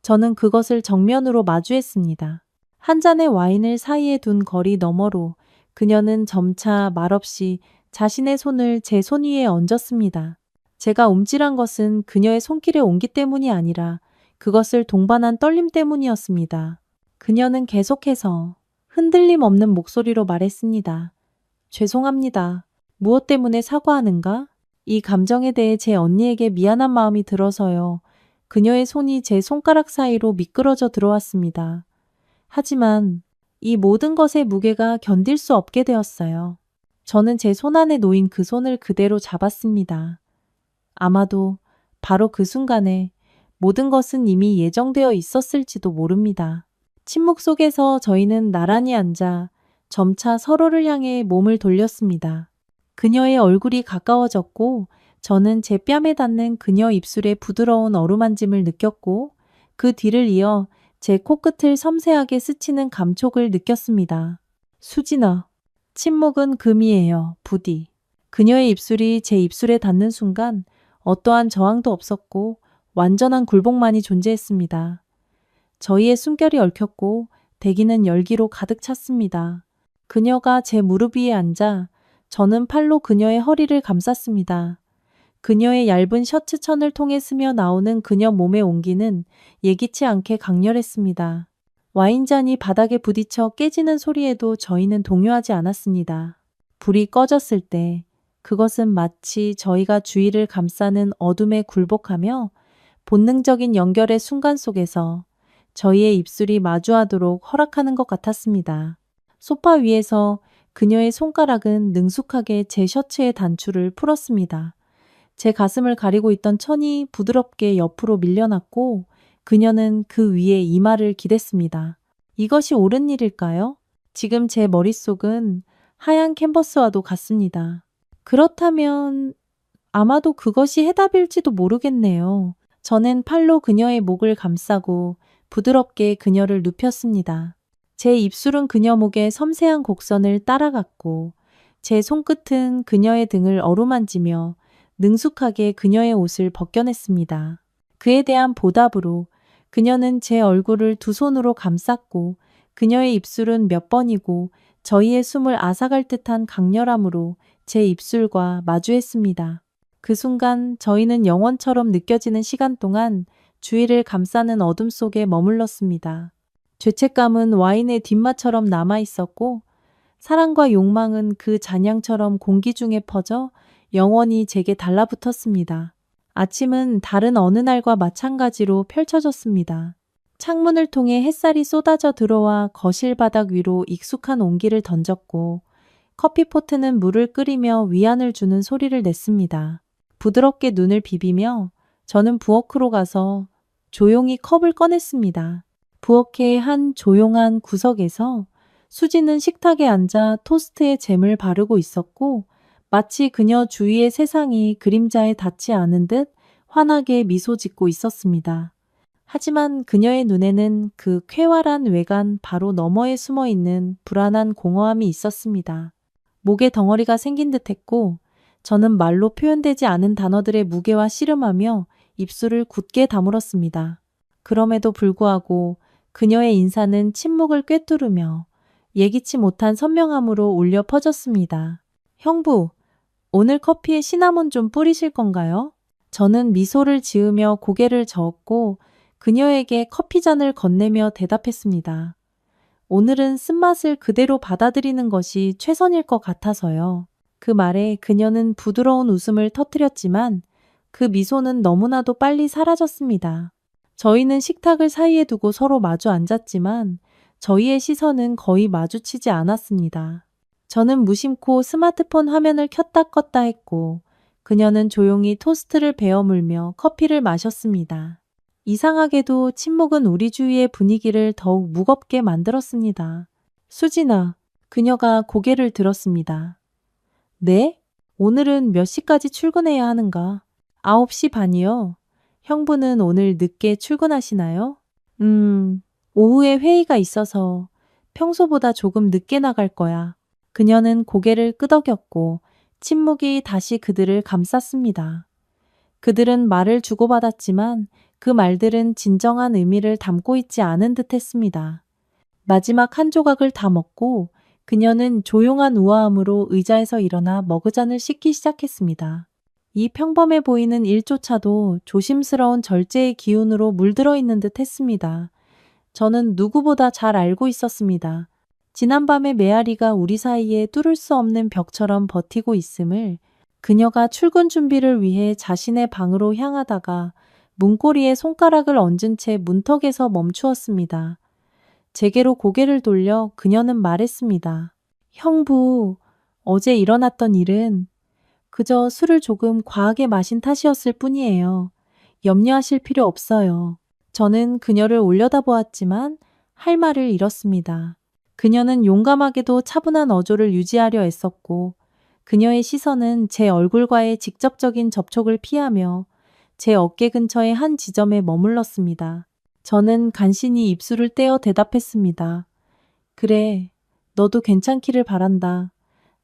저는 그것을 정면으로 마주했습니다. 한 잔의 와인을 사이에 둔 거리 너머로 그녀는 점차 말없이 자신의 손을 제 손 위에 얹었습니다. 제가 움찔한 것은 그녀의 손길의 온기 때문이 아니라 그것을 동반한 떨림 때문이었습니다. 그녀는 계속해서 흔들림 없는 목소리로 말했습니다. 죄송합니다. 무엇 때문에 사과하는가? 이 감정에 대해 제 언니에게 미안한 마음이 들어서요. 그녀의 손이 제 손가락 사이로 미끄러져 들어왔습니다. 하지만 이 모든 것의 무게가 견딜 수 없게 되었어요. 저는 제 손 안에 놓인 그 손을 그대로 잡았습니다. 아마도 바로 그 순간에 모든 것은 이미 예정되어 있었을지도 모릅니다. 침묵 속에서 저희는 나란히 앉아 점차 서로를 향해 몸을 돌렸습니다. 그녀의 얼굴이 가까워졌고 저는 제 뺨에 닿는 그녀 입술의 부드러운 어루만짐을 느꼈고 그 뒤를 이어 제 코끝을 섬세하게 스치는 감촉을 느꼈습니다. 수진아, 침묵은 금이에요. 부디. 그녀의 입술이 제 입술에 닿는 순간 어떠한 저항도 없었고 완전한 굴복만이 존재했습니다. 저희의 숨결이 얽혔고 대기는 열기로 가득 찼습니다. 그녀가 제 무릎 위에 앉아 저는 팔로 그녀의 허리를 감쌌습니다. 그녀의 얇은 셔츠 천을 통해 스며 나오는 그녀 몸의 온기는 예기치 않게 강렬했습니다. 와인잔이 바닥에 부딪혀 깨지는 소리에도 저희는 동요하지 않았습니다. 불이 꺼졌을 때 그것은 마치 저희가 주위를 감싸는 어둠에 굴복하며 본능적인 연결의 순간 속에서 저희의 입술이 마주하도록 허락하는 것 같았습니다. 소파 위에서 그녀의 손가락은 능숙하게 제 셔츠의 단추를 풀었습니다. 제 가슴을 가리고 있던 천이 부드럽게 옆으로 밀려났고 그녀는 그 위에 이마를 기댔습니다. 이것이 옳은 일일까요? 지금 제 머릿속은 하얀 캔버스와도 같습니다. 그렇다면 아마도 그것이 해답일지도 모르겠네요. 저는 팔로 그녀의 목을 감싸고 부드럽게 그녀를 눕혔습니다. 제 입술은 그녀 목의 섬세한 곡선을 따라갔고 제 손끝은 그녀의 등을 어루만지며 능숙하게 그녀의 옷을 벗겨냈습니다. 그에 대한 보답으로 그녀는 제 얼굴을 두 손으로 감쌌고 그녀의 입술은 몇 번이고 저희의 숨을 앗아갈 듯한 강렬함으로 제 입술과 마주했습니다. 그 순간 저희는 영원처럼 느껴지는 시간 동안 주위를 감싸는 어둠 속에 머물렀습니다. 죄책감은 와인의 뒷맛처럼 남아 있었고 사랑과 욕망은 그 잔향처럼 공기 중에 퍼져 영원히 제게 달라붙었습니다. 아침은 다른 어느 날과 마찬가지로 펼쳐졌습니다. 창문을 통해 햇살이 쏟아져 들어와 거실 바닥 위로 익숙한 온기를 던졌고 커피포트는 물을 끓이며 위안을 주는 소리를 냈습니다. 부드럽게 눈을 비비며 저는 부엌으로 가서 조용히 컵을 꺼냈습니다. 부엌의 한 조용한 구석에서 수지는 식탁에 앉아 토스트에 잼을 바르고 있었고 마치 그녀 주위의 세상이 그림자에 닿지 않은 듯 환하게 미소 짓고 있었습니다. 하지만 그녀의 눈에는 그 쾌활한 외관 바로 너머에 숨어 있는 불안한 공허함이 있었습니다. 목에 덩어리가 생긴 듯했고 저는 말로 표현되지 않은 단어들의 무게와 씨름하며 입술을 굳게 다물었습니다. 그럼에도 불구하고 그녀의 인사는 침묵을 꿰뚫으며 예기치 못한 선명함으로 울려 퍼졌습니다. 형부, 오늘 커피에 시나몬 좀 뿌리실 건가요? 저는 미소를 지으며 고개를 저었고 그녀에게 커피잔을 건네며 대답했습니다. 오늘은 쓴맛을 그대로 받아들이는 것이 최선일 것 같아서요. 그 말에 그녀는 부드러운 웃음을 터뜨렸지만 그 미소는 너무나도 빨리 사라졌습니다. 저희는 식탁을 사이에 두고 서로 마주 앉았지만 저희의 시선은 거의 마주치지 않았습니다. 저는 무심코 스마트폰 화면을 켰다 껐다 했고 그녀는 조용히 토스트를 베어 물며 커피를 마셨습니다. 이상하게도 침묵은 우리 주위의 분위기를 더욱 무겁게 만들었습니다. 수진아, 그녀가 고개를 들었습니다. 네? 오늘은 몇 시까지 출근해야 하는가? 9시 반이요. 형부는 오늘 늦게 출근하시나요? 오후에 회의가 있어서 평소보다 조금 늦게 나갈 거야. 그녀는 고개를 끄덕였고 침묵이 다시 그들을 감쌌습니다. 그들은 말을 주고받았지만 그 말들은 진정한 의미를 담고 있지 않은 듯 했습니다. 마지막 한 조각을 다 먹고 그녀는 조용한 우아함으로 의자에서 일어나 머그잔을 씻기 시작했습니다. 이 평범해 보이는 일조차도 조심스러운 절제의 기운으로 물들어 있는 듯 했습니다. 저는 누구보다 잘 알고 있었습니다. 지난밤의 메아리가 우리 사이에 뚫을 수 없는 벽처럼 버티고 있음을. 그녀가 출근 준비를 위해 자신의 방으로 향하다가 문고리에 손가락을 얹은 채 문턱에서 멈추었습니다. 제게로 고개를 돌려 그녀는 말했습니다. 형부, 어제 일어났던 일은 그저 술을 조금 과하게 마신 탓이었을 뿐이에요. 염려하실 필요 없어요. 저는 그녀를 올려다보았지만 할 말을 잃었습니다. 그녀는 용감하게도 차분한 어조를 유지하려 애썼고 그녀의 시선은 제 얼굴과의 직접적인 접촉을 피하며 제 어깨 근처의 한 지점에 머물렀습니다. 저는 간신히 입술을 떼어 대답했습니다. 그래, 너도 괜찮기를 바란다.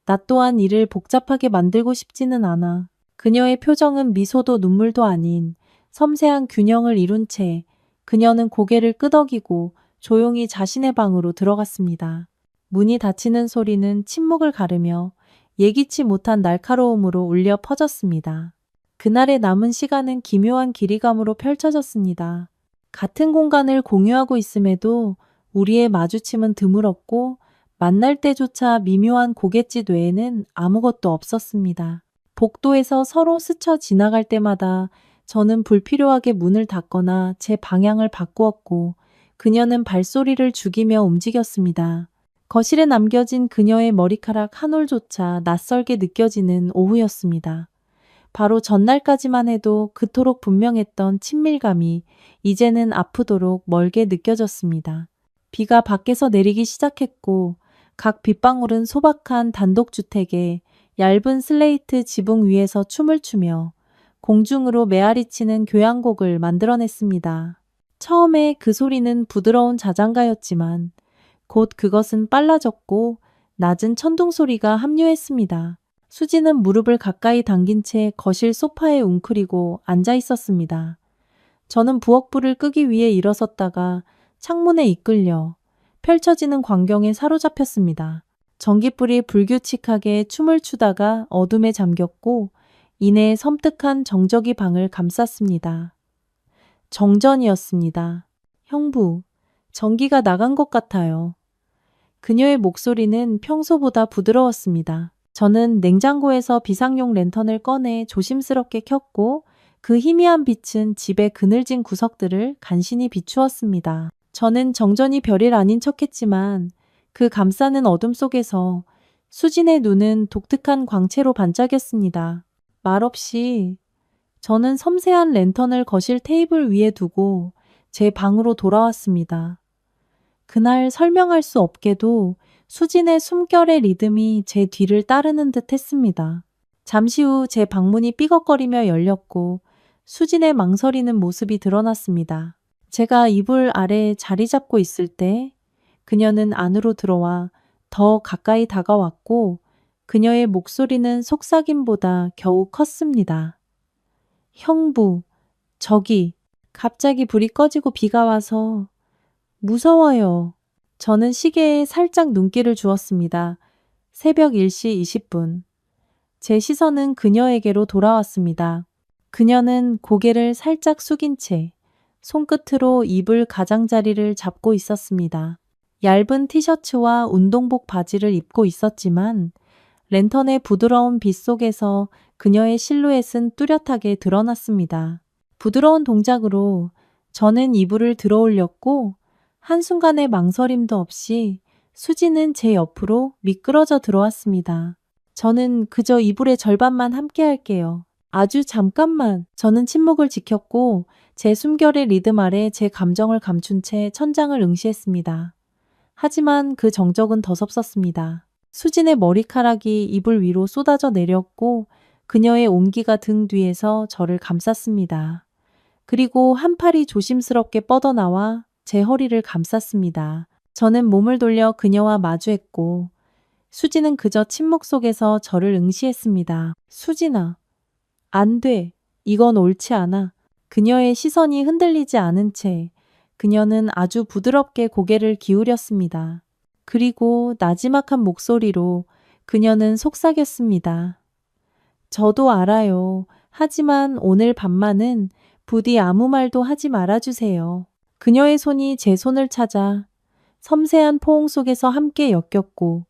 나 또한 일을 복잡하게 만들고 싶지는 않아. 그녀의 표정은 미소도 눈물도 아닌 섬세한 균형을 이룬 채 그녀는 고개를 끄덕이고 조용히 자신의 방으로 들어갔습니다. 문이 닫히는 소리는 침묵을 가르며 예기치 못한 날카로움으로 울려 퍼졌습니다. 그날의 남은 시간은 기묘한 길이감으로 펼쳐졌습니다. 같은 공간을 공유하고 있음에도 우리의 마주침은 드물었고 만날 때조차 미묘한 고갯짓 외에는 아무것도 없었습니다. 복도에서 서로 스쳐 지나갈 때마다 저는 불필요하게 문을 닫거나 제 방향을 바꾸었고 그녀는 발소리를 죽이며 움직였습니다. 거실에 남겨진 그녀의 머리카락 한 올조차 낯설게 느껴지는 오후였습니다. 바로 전날까지만 해도 그토록 분명했던 친밀감이 이제는 아프도록 멀게 느껴졌습니다. 비가 밖에서 내리기 시작했고 각 빗방울은 소박한 단독주택의 얇은 슬레이트 지붕 위에서 춤을 추며 공중으로 메아리치는 교향곡을 만들어냈습니다. 처음에 그 소리는 부드러운 자장가였지만 곧 그것은 빨라졌고 낮은 천둥 소리가 합류했습니다. 수지는 무릎을 가까이 당긴 채 거실 소파에 웅크리고 앉아 있었습니다. 저는 부엌불을 끄기 위해 일어섰다가 창문에 이끌려 펼쳐지는 광경에 사로잡혔습니다. 전깃불이 불규칙하게 춤을 추다가 어둠에 잠겼고 이내 섬뜩한 정적이 방을 감쌌습니다. 정전이었습니다. 형부, 전기가 나간 것 같아요. 그녀의 목소리는 평소보다 부드러웠습니다. 저는 냉장고에서 비상용 랜턴을 꺼내 조심스럽게 켰고 그 희미한 빛은 집의 그늘진 구석들을 간신히 비추었습니다. 저는 정전이 별일 아닌 척했지만 그 감싸는 어둠 속에서 수진의 눈은 독특한 광채로 반짝였습니다. 말없이 저는 섬세한 랜턴을 거실 테이블 위에 두고 제 방으로 돌아왔습니다. 그날 설명할 수 없게도 수진의 숨결의 리듬이 제 뒤를 따르는 듯 했습니다. 잠시 후 제 방문이 삐걱거리며 열렸고 수진의 망설이는 모습이 드러났습니다. 제가 이불 아래에 자리 잡고 있을 때 그녀는 안으로 들어와 더 가까이 다가왔고 그녀의 목소리는 속삭임보다 겨우 컸습니다. 형부, 저기, 갑자기 불이 꺼지고 비가 와서 무서워요. 저는 시계에 살짝 눈길을 주었습니다. 새벽 1시 20분. 제 시선은 그녀에게로 돌아왔습니다. 그녀는 고개를 살짝 숙인 채 손끝으로 이불 가장자리를 잡고 있었습니다. 얇은 티셔츠와 운동복 바지를 입고 있었지만 랜턴의 부드러운 빛 속에서 그녀의 실루엣은 뚜렷하게 드러났습니다. 부드러운 동작으로 저는 이불을 들어 올렸고 한순간의 망설임도 없이 수지는 제 옆으로 미끄러져 들어왔습니다. 저는 그저 이불의 절반만 함께 할게요. 아주 잠깐만. 저는 침묵을 지켰고 제 숨결의 리듬 아래 제 감정을 감춘 채 천장을 응시했습니다. 하지만 그 정적은 더 섭섭습니다. 수진의 머리카락이 이불 위로 쏟아져 내렸고 그녀의 온기가 등 뒤에서 저를 감쌌습니다. 그리고 한 팔이 조심스럽게 뻗어나와 제 허리를 감쌌습니다. 저는 몸을 돌려 그녀와 마주했고 수진은 그저 침묵 속에서 저를 응시했습니다. 수진아, 안 돼. 이건 옳지 않아. 그녀의 시선이 흔들리지 않은 채 그녀는 아주 부드럽게 고개를 기울였습니다. 그리고 나지막한 목소리로 그녀는 속삭였습니다. 저도 알아요. 하지만 오늘 밤만은 부디 아무 말도 하지 말아주세요. 그녀의 손이 제 손을 찾아 섬세한 포옹 속에서 함께 엮였고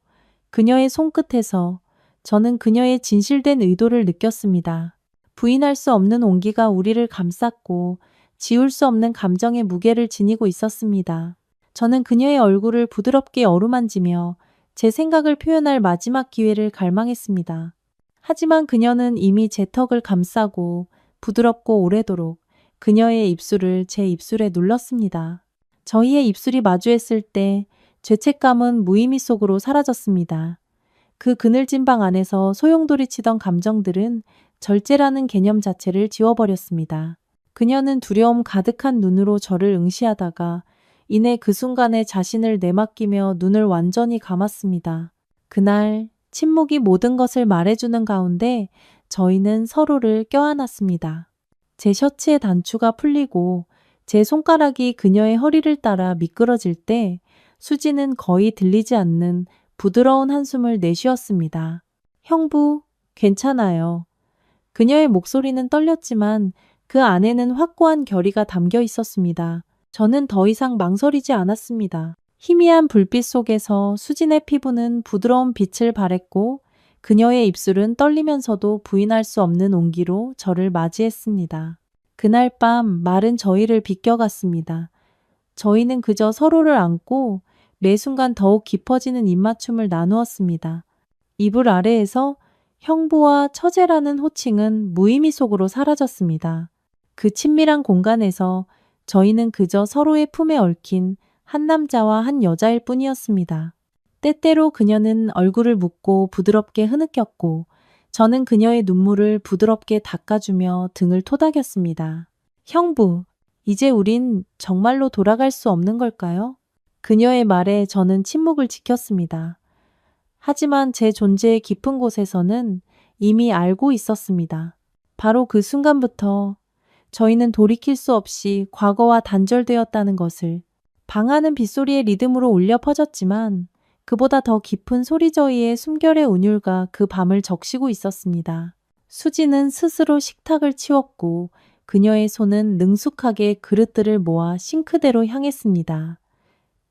그녀의 손끝에서 저는 그녀의 진실된 의도를 느꼈습니다. 부인할 수 없는 온기가 우리를 감쌌고 지울 수 없는 감정의 무게를 지니고 있었습니다. 저는 그녀의 얼굴을 부드럽게 어루만지며 제 생각을 표현할 마지막 기회를 갈망했습니다. 하지만 그녀는 이미 제 턱을 감싸고 부드럽고 오래도록 그녀의 입술을 제 입술에 눌렀습니다. 저희의 입술이 마주했을 때 죄책감은 무의미 속으로 사라졌습니다. 그 그늘진 방 안에서 소용돌이치던 감정들은 절제라는 개념 자체를 지워버렸습니다. 그녀는 두려움 가득한 눈으로 저를 응시하다가 이내 그 순간에 자신을 내맡기며 눈을 완전히 감았습니다. 그날 침묵이 모든 것을 말해주는 가운데 저희는 서로를 껴안았습니다. 제 셔츠의 단추가 풀리고 제 손가락이 그녀의 허리를 따라 미끄러질 때 수지는 거의 들리지 않는 부드러운 한숨을 내쉬었습니다. 형부, 괜찮아요. 그녀의 목소리는 떨렸지만 그 안에는 확고한 결의가 담겨 있었습니다. 저는 더 이상 망설이지 않았습니다. 희미한 불빛 속에서 수진의 피부는 부드러운 빛을 발했고 그녀의 입술은 떨리면서도 부인할 수 없는 온기로 저를 맞이했습니다. 그날 밤 말은 저희를 비껴갔습니다. 저희는 그저 서로를 안고 매 순간 더욱 깊어지는 입맞춤을 나누었습니다. 이불 아래에서 형부와 처제라는 호칭은 무의미 속으로 사라졌습니다. 그 친밀한 공간에서 저희는 그저 서로의 품에 얽힌 한 남자와 한 여자일 뿐이었습니다. 때때로 그녀는 얼굴을 묶고 부드럽게 흐느꼈고 저는 그녀의 눈물을 부드럽게 닦아주며 등을 토닥였습니다. 형부, 이제 우린 정말로 돌아갈 수 없는 걸까요? 그녀의 말에 저는 침묵을 지켰습니다. 하지만 제 존재의 깊은 곳에서는 이미 알고 있었습니다. 바로 그 순간부터 저희는 돌이킬 수 없이 과거와 단절되었다는 것을. 방아는 빗소리의 리듬으로 울려 퍼졌지만 그보다 더 깊은 소리저이의 숨결의 운율과 그 밤을 적시고 있었습니다. 수지는 스스로 식탁을 치웠고 그녀의 손은 능숙하게 그릇들을 모아 싱크대로 향했습니다.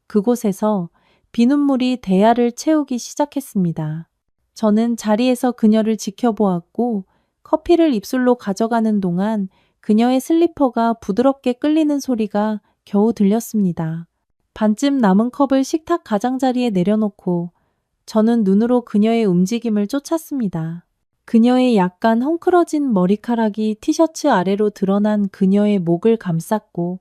그곳에서 비눗물이 대야를 채우기 시작했습니다. 저는 자리에서 그녀를 지켜보았고 커피를 입술로 가져가는 동안 그녀의 슬리퍼가 부드럽게 끌리는 소리가 겨우 들렸습니다. 반쯤 남은 컵을 식탁 가장자리에 내려놓고 저는 눈으로 그녀의 움직임을 쫓았습니다. 그녀의 약간 헝클어진 머리카락이 티셔츠 아래로 드러난 그녀의 목을 감쌌고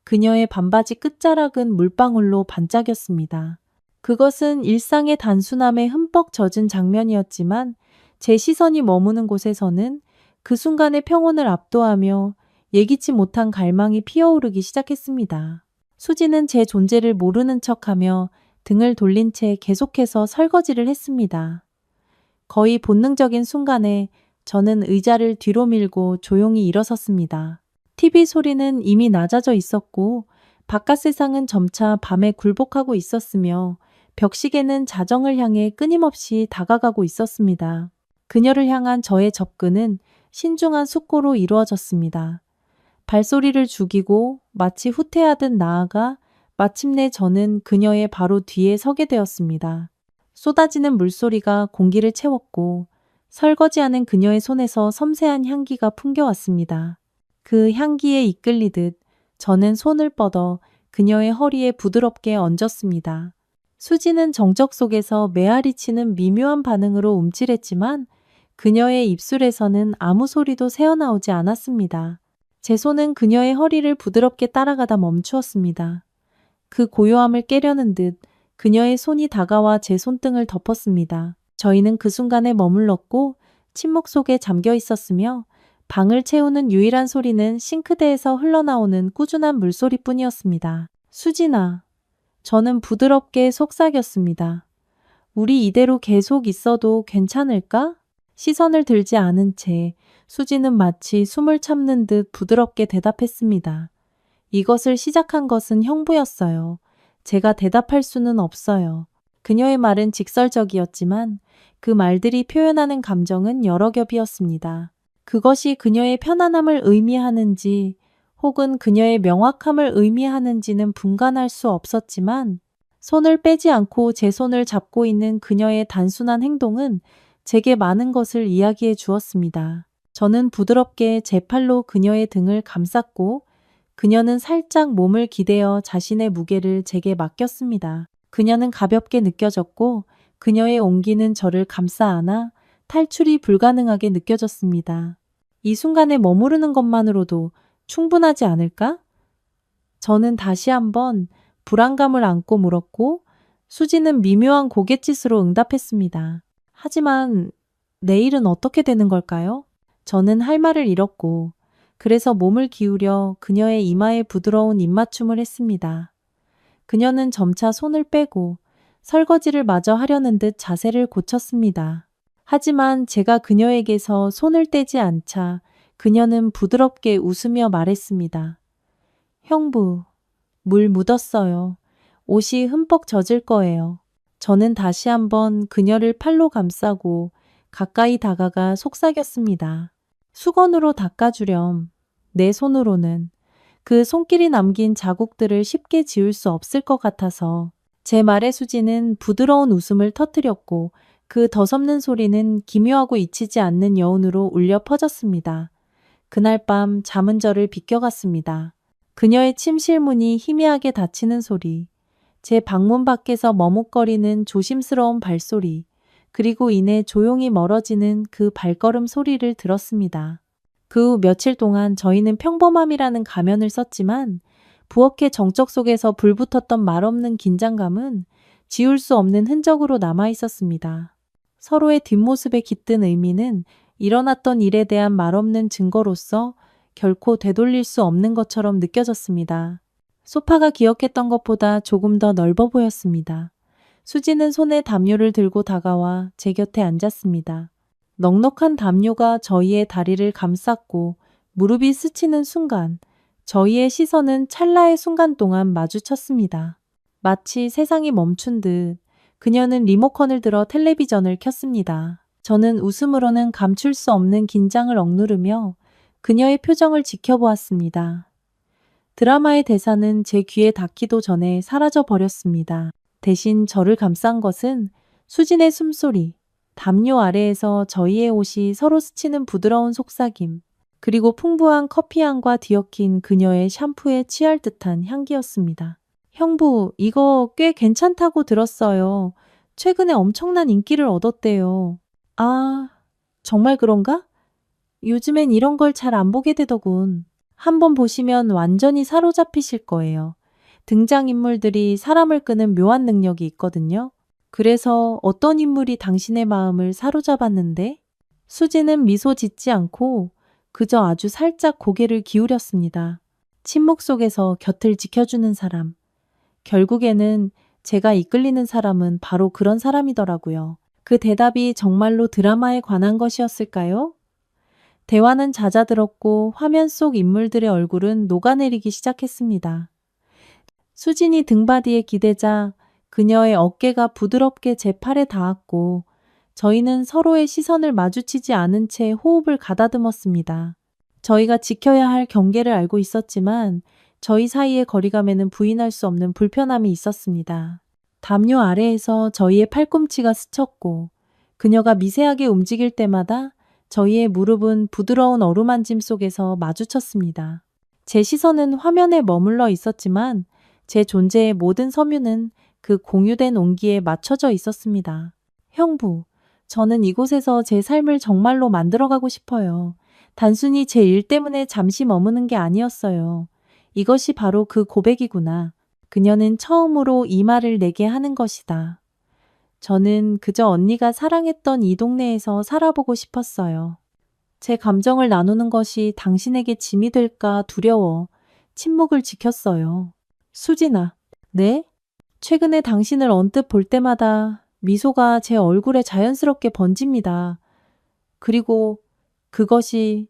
그녀의 반바지 끝자락은 물방울로 반짝였습니다. 그것은 일상의 단순함에 흠뻑 젖은 장면이었지만 제 시선이 머무는 곳에서는 그 순간의 평온을 압도하며 예기치 못한 갈망이 피어오르기 시작했습니다. 수지는 제 존재를 모르는 척하며 등을 돌린 채 계속해서 설거지를 했습니다. 거의 본능적인 순간에 저는 의자를 뒤로 밀고 조용히 일어섰습니다. TV 소리는 이미 낮아져 있었고 바깥 세상은 점차 밤에 굴복하고 있었으며 벽시계는 자정을 향해 끊임없이 다가가고 있었습니다. 그녀를 향한 저의 접근은 신중한 숙고로 이루어졌습니다. 발소리를 죽이고 마치 후퇴하듯 나아가 마침내 저는 그녀의 바로 뒤에 서게 되었습니다. 쏟아지는 물소리가 공기를 채웠고 설거지하는 그녀의 손에서 섬세한 향기가 풍겨왔습니다. 그 향기에 이끌리듯 저는 손을 뻗어 그녀의 허리에 부드럽게 얹었습니다. 수지는 정적 속에서 메아리 치는 미묘한 반응으로 움찔했지만 그녀의 입술에서는 아무 소리도 새어나오지 않았습니다. 제 손은 그녀의 허리를 부드럽게 따라가다 멈추었습니다. 그 고요함을 깨려는 듯 그녀의 손이 다가와 제 손등을 덮었습니다. 저희는 그 순간에 머물렀고 침묵 속에 잠겨 있었으며 방을 채우는 유일한 소리는 싱크대에서 흘러나오는 꾸준한 물소리뿐이었습니다. 수진아, 저는 부드럽게 속삭였습니다. 우리 이대로 계속 있어도 괜찮을까? 시선을 들지 않은 채 수지는 마치 숨을 참는 듯 부드럽게 대답했습니다. 이것을 시작한 것은 형부였어요. 제가 대답할 수는 없어요. 그녀의 말은 직설적이었지만 그 말들이 표현하는 감정은 여러 겹이었습니다. 그것이 그녀의 편안함을 의미하는지 혹은 그녀의 명확함을 의미하는지는 분간할 수 없었지만 손을 빼지 않고 제 손을 잡고 있는 그녀의 단순한 행동은 제게 많은 것을 이야기해 주었습니다. 저는 부드럽게 제 팔로 그녀의 등을 감쌌고 그녀는 살짝 몸을 기대어 자신의 무게를 제게 맡겼습니다. 그녀는 가볍게 느껴졌고 그녀의 온기는 저를 감싸 안아 탈출이 불가능하게 느껴졌습니다. 이 순간에 머무르는 것만으로도 충분하지 않을까? 저는 다시 한번 불안감을 안고 물었고 수지는 미묘한 고갯짓으로 응답했습니다. 하지만 내일은 어떻게 되는 걸까요? 저는 할 말을 잃었고 그래서 몸을 기울여 그녀의 이마에 부드러운 입맞춤을 했습니다. 그녀는 점차 손을 빼고 설거지를 마저 하려는 듯 자세를 고쳤습니다. 하지만 제가 그녀에게서 손을 떼지 않자 그녀는 부드럽게 웃으며 말했습니다. 형부, 물 묻었어요. 옷이 흠뻑 젖을 거예요. 저는 다시 한번 그녀를 팔로 감싸고 가까이 다가가 속삭였습니다. 수건으로 닦아주렴. 내 손으로는 그 손길이 남긴 자국들을 쉽게 지울 수 없을 것 같아서 제 말에 수지는 부드러운 웃음을 터뜨렸고 그 더섭는 소리는 기묘하고 잊히지 않는 여운으로 울려 퍼졌습니다. 그날 밤 잠은 저를 비껴갔습니다. 그녀의 침실문이 희미하게 닫히는 소리, 제 방문 밖에서 머뭇거리는 조심스러운 발소리, 그리고 이내 조용히 멀어지는 그 발걸음 소리를 들었습니다. 그 후 며칠 동안 저희는 평범함이라는 가면을 썼지만 부엌의 정적 속에서 불붙었던 말없는 긴장감은 지울 수 없는 흔적으로 남아 있었습니다. 서로의 뒷모습에 깃든 의미는 일어났던 일에 대한 말없는 증거로서 결코 되돌릴 수 없는 것처럼 느껴졌습니다. 소파가 기억했던 것보다 조금 더 넓어 보였습니다. 수지는 손에 담요를 들고 다가와 제 곁에 앉았습니다. 넉넉한 담요가 저희의 다리를 감쌌고 무릎이 스치는 순간 저희의 시선은 찰나의 순간 동안 마주쳤습니다. 마치 세상이 멈춘 듯 그녀는 리모컨을 들어 텔레비전을 켰습니다. 저는 웃음으로는 감출 수 없는 긴장을 억누르며 그녀의 표정을 지켜보았습니다. 드라마의 대사는 제 귀에 닿기도 전에 사라져 버렸습니다. 대신 저를 감싼 것은 수진의 숨소리, 담요 아래에서 저희의 옷이 서로 스치는 부드러운 속삭임, 그리고 풍부한 커피향과 뒤엉킨 그녀의 샴푸에 취할 듯한 향기였습니다. 형부, 이거 꽤 괜찮다고 들었어요. 최근에 엄청난 인기를 얻었대요. 아, 정말 그런가? 요즘엔 이런 걸 잘 안 보게 되더군. 한번 보시면 완전히 사로잡히실 거예요. 등장인물들이 사람을 끄는 묘한 능력이 있거든요. 그래서 어떤 인물이 당신의 마음을 사로잡았는데? 수지는 미소 짓지 않고 그저 아주 살짝 고개를 기울였습니다. 침묵 속에서 곁을 지켜주는 사람. 결국에는 제가 이끌리는 사람은 바로 그런 사람이더라고요. 그 대답이 정말로 드라마에 관한 것이었을까요? 대화는 잦아들었고 화면 속 인물들의 얼굴은 녹아내리기 시작했습니다. 수진이 등받이에 기대자 그녀의 어깨가 부드럽게 제 팔에 닿았고 저희는 서로의 시선을 마주치지 않은 채 호흡을 가다듬었습니다. 저희가 지켜야 할 경계를 알고 있었지만 저희 사이의 거리감에는 부인할 수 없는 불편함이 있었습니다. 담요 아래에서 저희의 팔꿈치가 스쳤고 그녀가 미세하게 움직일 때마다 저희의 무릎은 부드러운 어루만짐 속에서 마주쳤습니다. 제 시선은 화면에 머물러 있었지만 제 존재의 모든 섬유는 그 공유된 온기에 맞춰져 있었습니다. 형부, 저는 이곳에서 제 삶을 정말로 만들어가고 싶어요. 단순히 제 일 때문에 잠시 머무는 게 아니었어요. 이것이 바로 그 고백이구나. 그녀는 처음으로 이 말을 내게 하는 것이다. 저는 그저 언니가 사랑했던 이 동네에서 살아보고 싶었어요. 제 감정을 나누는 것이 당신에게 짐이 될까 두려워 침묵을 지켰어요. 수진아, 네? 최근에 당신을 언뜻 볼 때마다 미소가 제 얼굴에 자연스럽게 번집니다. 그리고 그것이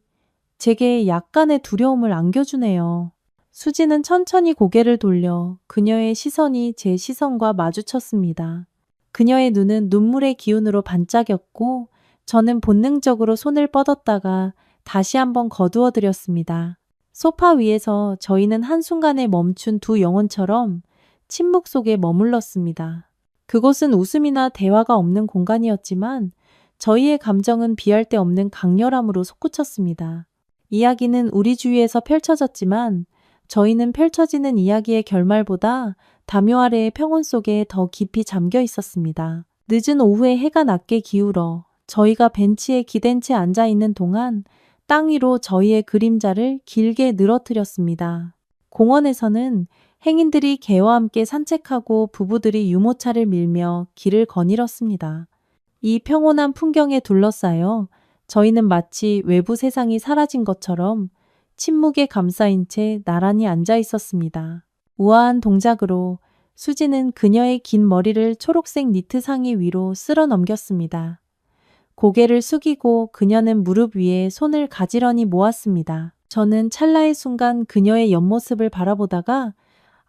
제게 약간의 두려움을 안겨주네요. 수지는 천천히 고개를 돌려 그녀의 시선이 제 시선과 마주쳤습니다. 그녀의 눈은 눈물의 기운으로 반짝였고 저는 본능적으로 손을 뻗었다가 다시 한번 거두어 드렸습니다. 소파 위에서 저희는 한순간에 멈춘 두 영혼처럼 침묵 속에 머물렀습니다. 그곳은 웃음이나 대화가 없는 공간이었지만 저희의 감정은 비할 데 없는 강렬함으로 솟구쳤습니다. 이야기는 우리 주위에서 펼쳐졌지만 저희는 펼쳐지는 이야기의 결말보다 담요 아래의 평온 속에 더 깊이 잠겨 있었습니다. 늦은 오후에 해가 낮게 기울어 저희가 벤치에 기댄 채 앉아 있는 동안 땅 위로 저희의 그림자를 길게 늘어뜨렸습니다. 공원에서는 행인들이 개와 함께 산책하고 부부들이 유모차를 밀며 길을 거닐었습니다. 이 평온한 풍경에 둘러싸여 저희는 마치 외부 세상이 사라진 것처럼 침묵에 감싸인 채 나란히 앉아 있었습니다. 우아한 동작으로 수지는 그녀의 긴 머리를 초록색 니트 상의 위로 쓸어 넘겼습니다. 고개를 숙이고 그녀는 무릎 위에 손을 가지런히 모았습니다. 저는 찰나의 순간 그녀의 옆모습을 바라보다가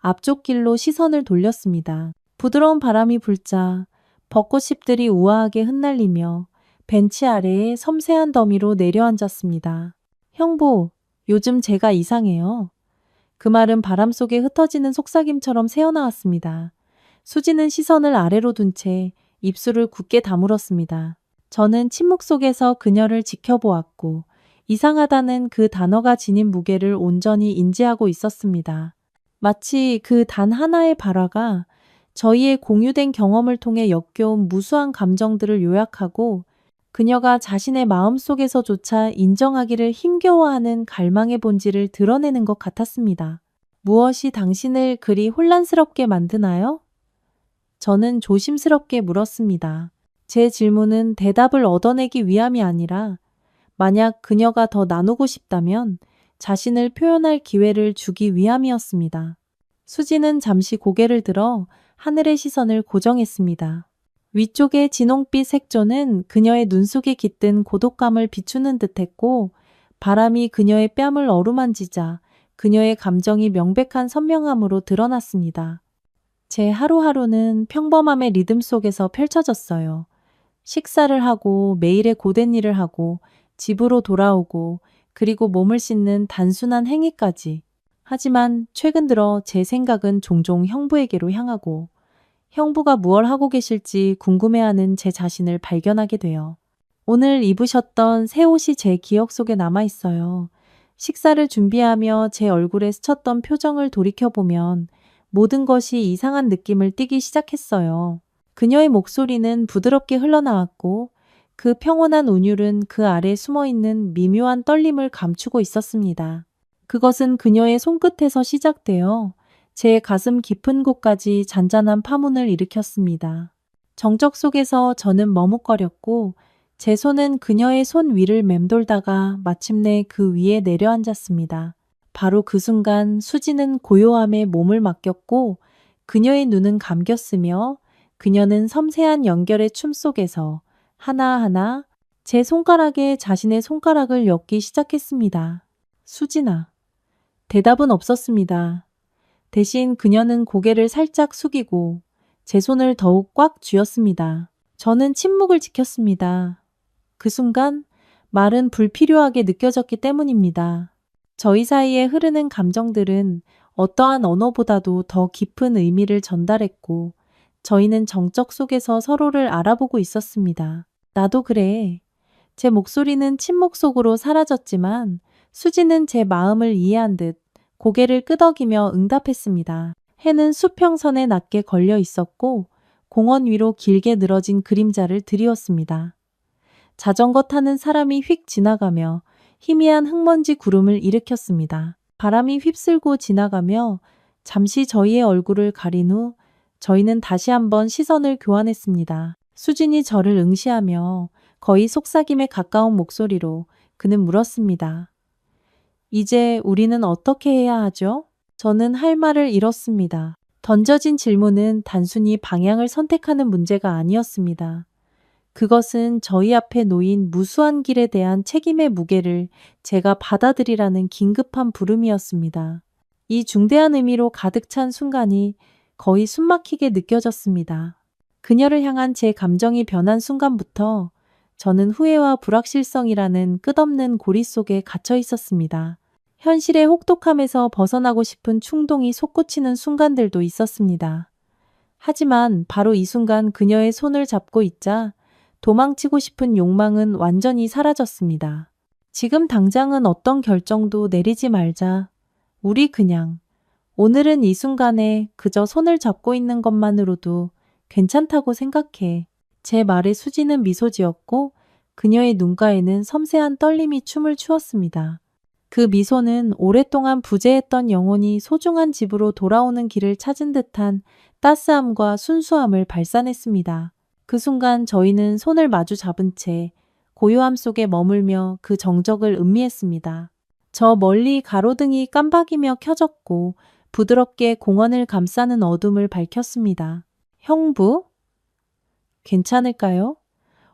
앞쪽 길로 시선을 돌렸습니다. 부드러운 바람이 불자 벚꽃잎들이 우아하게 흩날리며 벤치 아래에 섬세한 더미로 내려앉았습니다. 형부, 요즘 제가 이상해요. 그 말은 바람 속에 흩어지는 속삭임처럼 새어나왔습니다. 수지는 시선을 아래로 둔 채 입술을 굳게 다물었습니다. 저는 침묵 속에서 그녀를 지켜보았고 이상하다는 그 단어가 지닌 무게를 온전히 인지하고 있었습니다. 마치 그 단 하나의 발화가 저희의 공유된 경험을 통해 엮여온 무수한 감정들을 요약하고 그녀가 자신의 마음속에서조차 인정하기를 힘겨워하는 갈망의 본질을 드러내는 것 같았습니다. 무엇이 당신을 그리 혼란스럽게 만드나요? 저는 조심스럽게 물었습니다. 제 질문은 대답을 얻어내기 위함이 아니라 만약 그녀가 더 나누고 싶다면 자신을 표현할 기회를 주기 위함이었습니다. 수지는 잠시 고개를 들어 하늘의 시선을 고정했습니다. 위쪽의 진홍빛 색조는 그녀의 눈 속에 깃든 고독감을 비추는 듯했고 바람이 그녀의 뺨을 어루만지자 그녀의 감정이 명백한 선명함으로 드러났습니다. 제 하루하루는 평범함의 리듬 속에서 펼쳐졌어요. 식사를 하고 매일의 고된 일을 하고 집으로 돌아오고 그리고 몸을 씻는 단순한 행위까지. 하지만 최근 들어 제 생각은 종종 형부에게로 향하고 형부가 무얼 하고 계실지 궁금해하는 제 자신을 발견하게 돼요. 오늘 입으셨던 새 옷이 제 기억 속에 남아 있어요. 식사를 준비하며 제 얼굴에 스쳤던 표정을 돌이켜보면 모든 것이 이상한 느낌을 띠기 시작했어요. 그녀의 목소리는 부드럽게 흘러나왔고 그 평온한 운율은 그 아래 숨어있는 미묘한 떨림을 감추고 있었습니다. 그것은 그녀의 손끝에서 시작되어 제 가슴 깊은 곳까지 잔잔한 파문을 일으켰습니다. 정적 속에서 저는 머뭇거렸고 제 손은 그녀의 손 위를 맴돌다가 마침내 그 위에 내려앉았습니다. 바로 그 순간 수지는 고요함에 몸을 맡겼고 그녀의 눈은 감겼으며 그녀는 섬세한 연결의 춤 속에서 하나하나 제 손가락에 자신의 손가락을 엮기 시작했습니다. 수진아. 대답은 없었습니다. 대신 그녀는 고개를 살짝 숙이고 제 손을 더욱 꽉 쥐었습니다. 저는 침묵을 지켰습니다. 그 순간 말은 불필요하게 느껴졌기 때문입니다. 저희 사이에 흐르는 감정들은 어떠한 언어보다도 더 깊은 의미를 전달했고 저희는 정적 속에서 서로를 알아보고 있었습니다. 나도 그래. 제 목소리는 침묵 속으로 사라졌지만 수지는 제 마음을 이해한 듯 고개를 끄덕이며 응답했습니다. 해는 수평선에 낮게 걸려 있었고 공원 위로 길게 늘어진 그림자를 드리웠습니다. 자전거 타는 사람이 휙 지나가며 희미한 흙먼지 구름을 일으켰습니다. 바람이 휩쓸고 지나가며 잠시 저희의 얼굴을 가린 후 저희는 다시 한번 시선을 교환했습니다. 수진이 저를 응시하며 거의 속삭임에 가까운 목소리로 그는 물었습니다. 이제 우리는 어떻게 해야 하죠? 저는 할 말을 잃었습니다. 던져진 질문은 단순히 방향을 선택하는 문제가 아니었습니다. 그것은 저희 앞에 놓인 무수한 길에 대한 책임의 무게를 제가 받아들이라는 긴급한 부름이었습니다. 이 중대한 의미로 가득 찬 순간이 거의 숨막히게 느껴졌습니다. 그녀를 향한 제 감정이 변한 순간부터 저는 후회와 불확실성이라는 끝없는 고리 속에 갇혀 있었습니다. 현실의 혹독함에서 벗어나고 싶은 충동이 솟구치는 순간들도 있었습니다. 하지만 바로 이 순간 그녀의 손을 잡고 있자 도망치고 싶은 욕망은 완전히 사라졌습니다. 지금 당장은 어떤 결정도 내리지 말자. 우리 그냥 오늘은 이 순간에 그저 손을 잡고 있는 것만으로도 괜찮다고 생각해. 제 말에 수지는 미소 지었고 그녀의 눈가에는 섬세한 떨림이 춤을 추었습니다. 그 미소는 오랫동안 부재했던 영혼이 소중한 집으로 돌아오는 길을 찾은 듯한 따스함과 순수함을 발산했습니다. 그 순간 저희는 손을 마주 잡은 채 고요함 속에 머물며 그 정적을 음미했습니다. 저 멀리 가로등이 깜박이며 켜졌고 부드럽게 공원을 감싸는 어둠을 밝혔습니다. 형부? 괜찮을까요?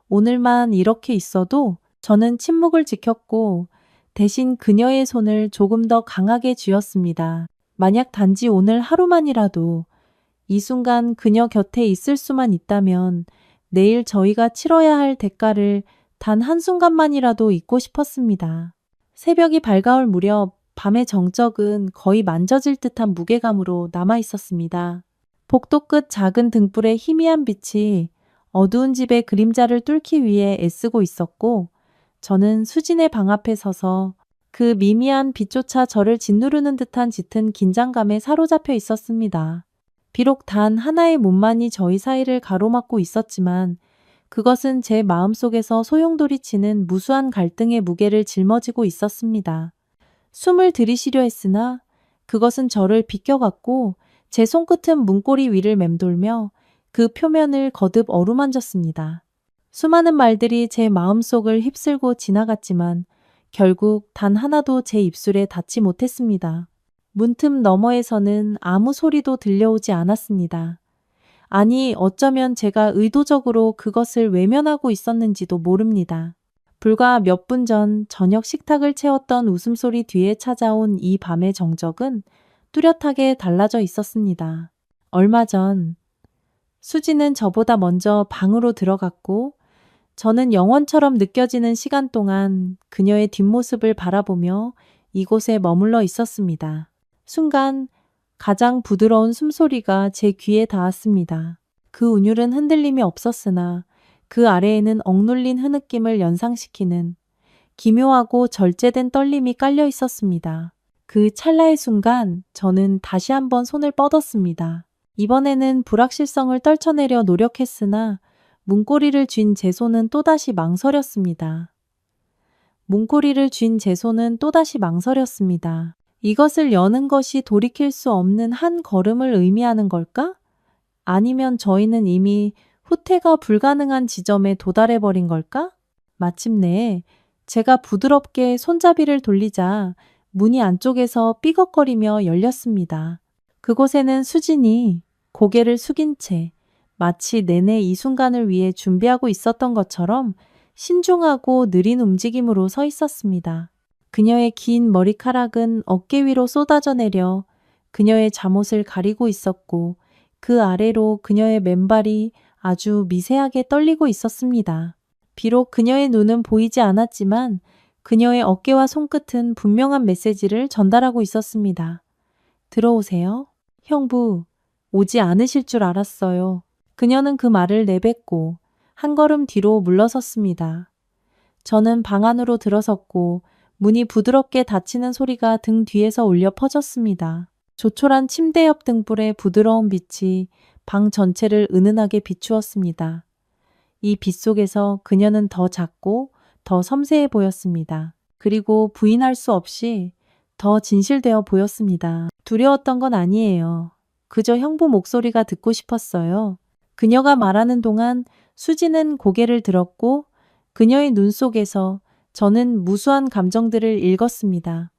오늘만 이렇게 있어도 저는 침묵을 지켰고 대신 그녀의 손을 조금 더 강하게 쥐었습니다. 만약 단지 오늘 하루만이라도 이 순간 그녀 곁에 있을 수만 있다면 내일 저희가 치러야 할 대가를 단 한순간만이라도 잊고 싶었습니다. 새벽이 밝아올 무렵 밤의 정적은 거의 만져질 듯한 무게감으로 남아 있었습니다. 복도 끝 작은 등불의 희미한 빛이 어두운 집의 그림자를 뚫기 위해 애쓰고 있었고 저는 수진의 방 앞에 서서 그 미미한 빛조차 저를 짓누르는 듯한 짙은 긴장감에 사로잡혀 있었습니다. 비록 단 하나의 몸만이 저희 사이를 가로막고 있었지만 그것은 제 마음속에서 소용돌이치는 무수한 갈등의 무게를 짊어지고 있었습니다. 숨을 들이쉬려 했으나 그것은 저를 비껴갔고 제 손끝은 문고리 위를 맴돌며 그 표면을 거듭 어루만졌습니다. 수많은 말들이 제 마음속을 휩쓸고 지나갔지만 결국 단 하나도 제 입술에 닿지 못했습니다. 문틈 너머에서는 아무 소리도 들려오지 않았습니다. 아니, 어쩌면 제가 의도적으로 그것을 외면하고 있었는지도 모릅니다. 불과 몇 분 전 저녁 식탁을 채웠던 웃음소리 뒤에 찾아온 이 밤의 정적은 뚜렷하게 달라져 있었습니다. 얼마 전 수지는 저보다 먼저 방으로 들어갔고 저는 영원처럼 느껴지는 시간 동안 그녀의 뒷모습을 바라보며 이곳에 머물러 있었습니다. 순간 가장 부드러운 숨소리가 제 귀에 닿았습니다. 그 운율은 흔들림이 없었으나 그 아래에는 억눌린 흐느낌을 연상시키는 기묘하고 절제된 떨림이 깔려 있었습니다. 그 찰나의 순간 저는 다시 한번 손을 뻗었습니다. 이번에는 불확실성을 떨쳐내려 노력했으나 문고리를 쥔 제 손은 또다시 망설였습니다. 문고리를 쥔 제 손은 또다시 망설였습니다. 이것을 여는 것이 돌이킬 수 없는 한 걸음을 의미하는 걸까? 아니면 저희는 이미 후퇴가 불가능한 지점에 도달해버린 걸까? 마침내 제가 부드럽게 손잡이를 돌리자 문이 안쪽에서 삐걱거리며 열렸습니다. 그곳에는 수진이 고개를 숙인 채 마치 내내 이 순간을 위해 준비하고 있었던 것처럼 신중하고 느린 움직임으로 서 있었습니다. 그녀의 긴 머리카락은 어깨 위로 쏟아져 내려 그녀의 잠옷을 가리고 있었고 그 아래로 그녀의 맨발이 아주 미세하게 떨리고 있었습니다. 비록 그녀의 눈은 보이지 않았지만 그녀의 어깨와 손끝은 분명한 메시지를 전달하고 있었습니다. 들어오세요. 형부, 오지 않으실 줄 알았어요. 그녀는 그 말을 내뱉고 한 걸음 뒤로 물러섰습니다. 저는 방 안으로 들어섰고 문이 부드럽게 닫히는 소리가 등 뒤에서 울려 퍼졌습니다. 조촐한 침대 옆 등불의 부드러운 빛이 방 전체를 은은하게 비추었습니다. 이 빛 속에서 그녀는 더 작고 더 섬세해 보였습니다. 그리고 부인할 수 없이 더 진실되어 보였습니다. 두려웠던 건 아니에요. 그저 형부 목소리가 듣고 싶었어요. 그녀가 말하는 동안 수지는 고개를 들었고 그녀의 눈 속에서 저는 무수한 감정들을 읽었습니다.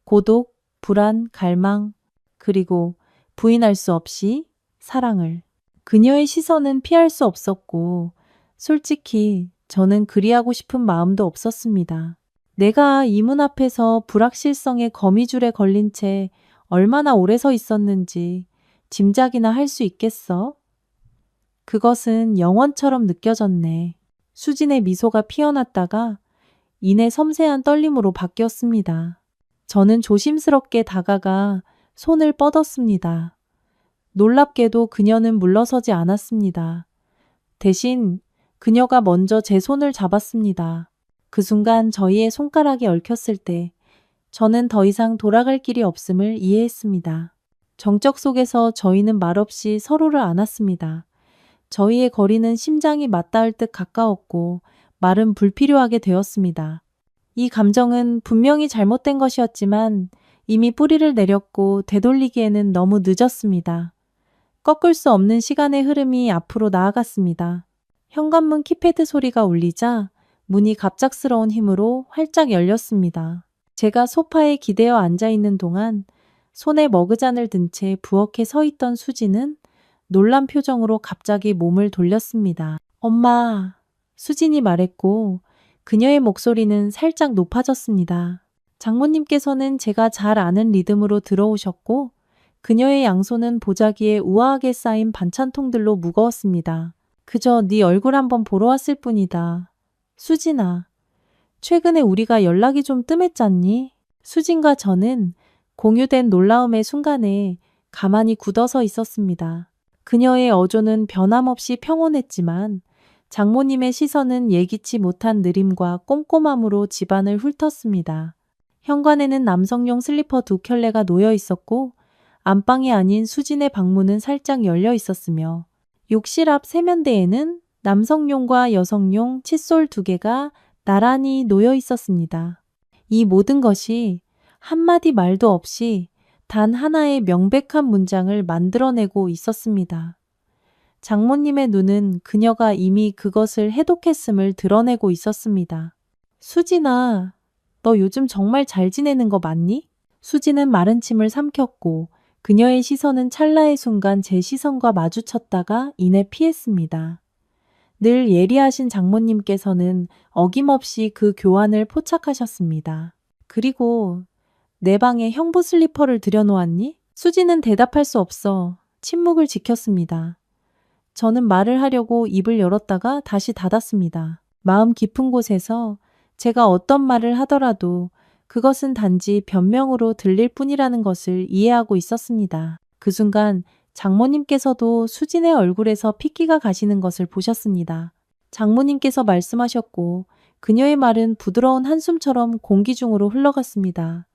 고독, 불안, 갈망, 그리고 부인할 수 없이 사랑을. 그녀의 시선은 피할 수 없었고 솔직히 저는 그리하고 싶은 마음도 없었습니다. 내가 이 문 앞에서 불확실성의 거미줄에 걸린 채 얼마나 오래 서 있었는지 짐작이나 할 수 있겠어? 그것은 영원처럼 느껴졌네. 수진의 미소가 피어났다가 이내 섬세한 떨림으로 바뀌었습니다. 저는 조심스럽게 다가가 손을 뻗었습니다. 놀랍게도 그녀는 물러서지 않았습니다. 대신 그녀가 먼저 제 손을 잡았습니다. 그 순간 저희의 손가락이 얽혔을 때 저는 더 이상 돌아갈 길이 없음을 이해했습니다. 정적 속에서 저희는 말없이 서로를 안았습니다. 저희의 거리는 심장이 맞닿을 듯 가까웠고 말은 불필요하게 되었습니다. 이 감정은 분명히 잘못된 것이었지만 이미 뿌리를 내렸고 되돌리기에는 너무 늦었습니다. 꺾을 수 없는 시간의 흐름이 앞으로 나아갔습니다. 현관문 키패드 소리가 울리자 문이 갑작스러운 힘으로 활짝 열렸습니다. 제가 소파에 기대어 앉아있는 동안 손에 머그잔을 든 채 부엌에 서 있던 수지는 놀란 표정으로 갑자기 몸을 돌렸습니다. 엄마, 수진이 말했고 그녀의 목소리는 살짝 높아졌습니다. 장모님께서는 제가 잘 아는 리듬으로 들어오셨고 그녀의 양손은 보자기에 우아하게 쌓인 반찬통들로 무거웠습니다. 그저 네 얼굴 한번 보러 왔을 뿐이다. 수진아, 최근에 우리가 연락이 좀 뜸했잖니? 수진과 저는 공유된 놀라움의 순간에 가만히 굳어서 있었습니다. 그녀의 어조는 변함없이 평온했지만 장모님의 시선은 예기치 못한 느림과 꼼꼼함으로 집안을 훑었습니다. 현관에는 남성용 슬리퍼 2켤레가 놓여 있었고 안방이 아닌 수진의 방문은 살짝 열려 있었으며 욕실 앞 세면대에는 남성용과 여성용 칫솔 2개가 나란히 놓여 있었습니다. 이 모든 것이 한마디 말도 없이 단 하나의 명백한 문장을 만들어내고 있었습니다. 장모님의 눈은 그녀가 이미 그것을 해독했음을 드러내고 있었습니다. 수진아, 너 요즘 정말 잘 지내는 거 맞니? 수진은 마른 침을 삼켰고 그녀의 시선은 찰나의 순간 제 시선과 마주쳤다가 이내 피했습니다. 늘 예리하신 장모님께서는 어김없이 그 교환을 포착하셨습니다. 그리고 내 방에 형부 슬리퍼를 들여놓았니? 수지는 대답할 수 없어 침묵을 지켰습니다. 저는 말을 하려고 입을 열었다가 다시 닫았습니다. 마음 깊은 곳에서 제가 어떤 말을 하더라도 그것은 단지 변명으로 들릴 뿐이라는 것을 이해하고 있었습니다. 그 순간 장모님께서도 수진의 얼굴에서 핏기가 가시는 것을 보셨습니다. 장모님께서 말씀하셨고 그녀의 말은 부드러운 한숨처럼 공기 중으로 흘러갔습니다.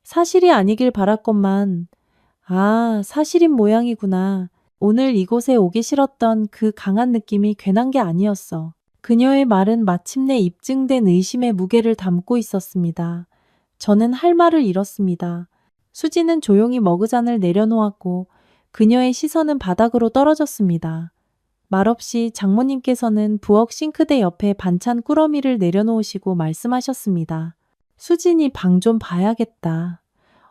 사실이 아니길 바랐건만, 아, 사실인 모양이구나. 오늘 이곳에 오기 싫었던 그 강한 느낌이 괜한 게 아니었어. 그녀의 말은 마침내 입증된 의심의 무게를 담고 있었습니다. 저는 할 말을 잃었습니다. 수지는 조용히 머그잔을 내려놓았고 그녀의 시선은 바닥으로 떨어졌습니다. 말없이 장모님께서는 부엌 싱크대 옆에 반찬 꾸러미를 내려놓으시고 말씀하셨습니다. 수진이 방 좀 봐야겠다.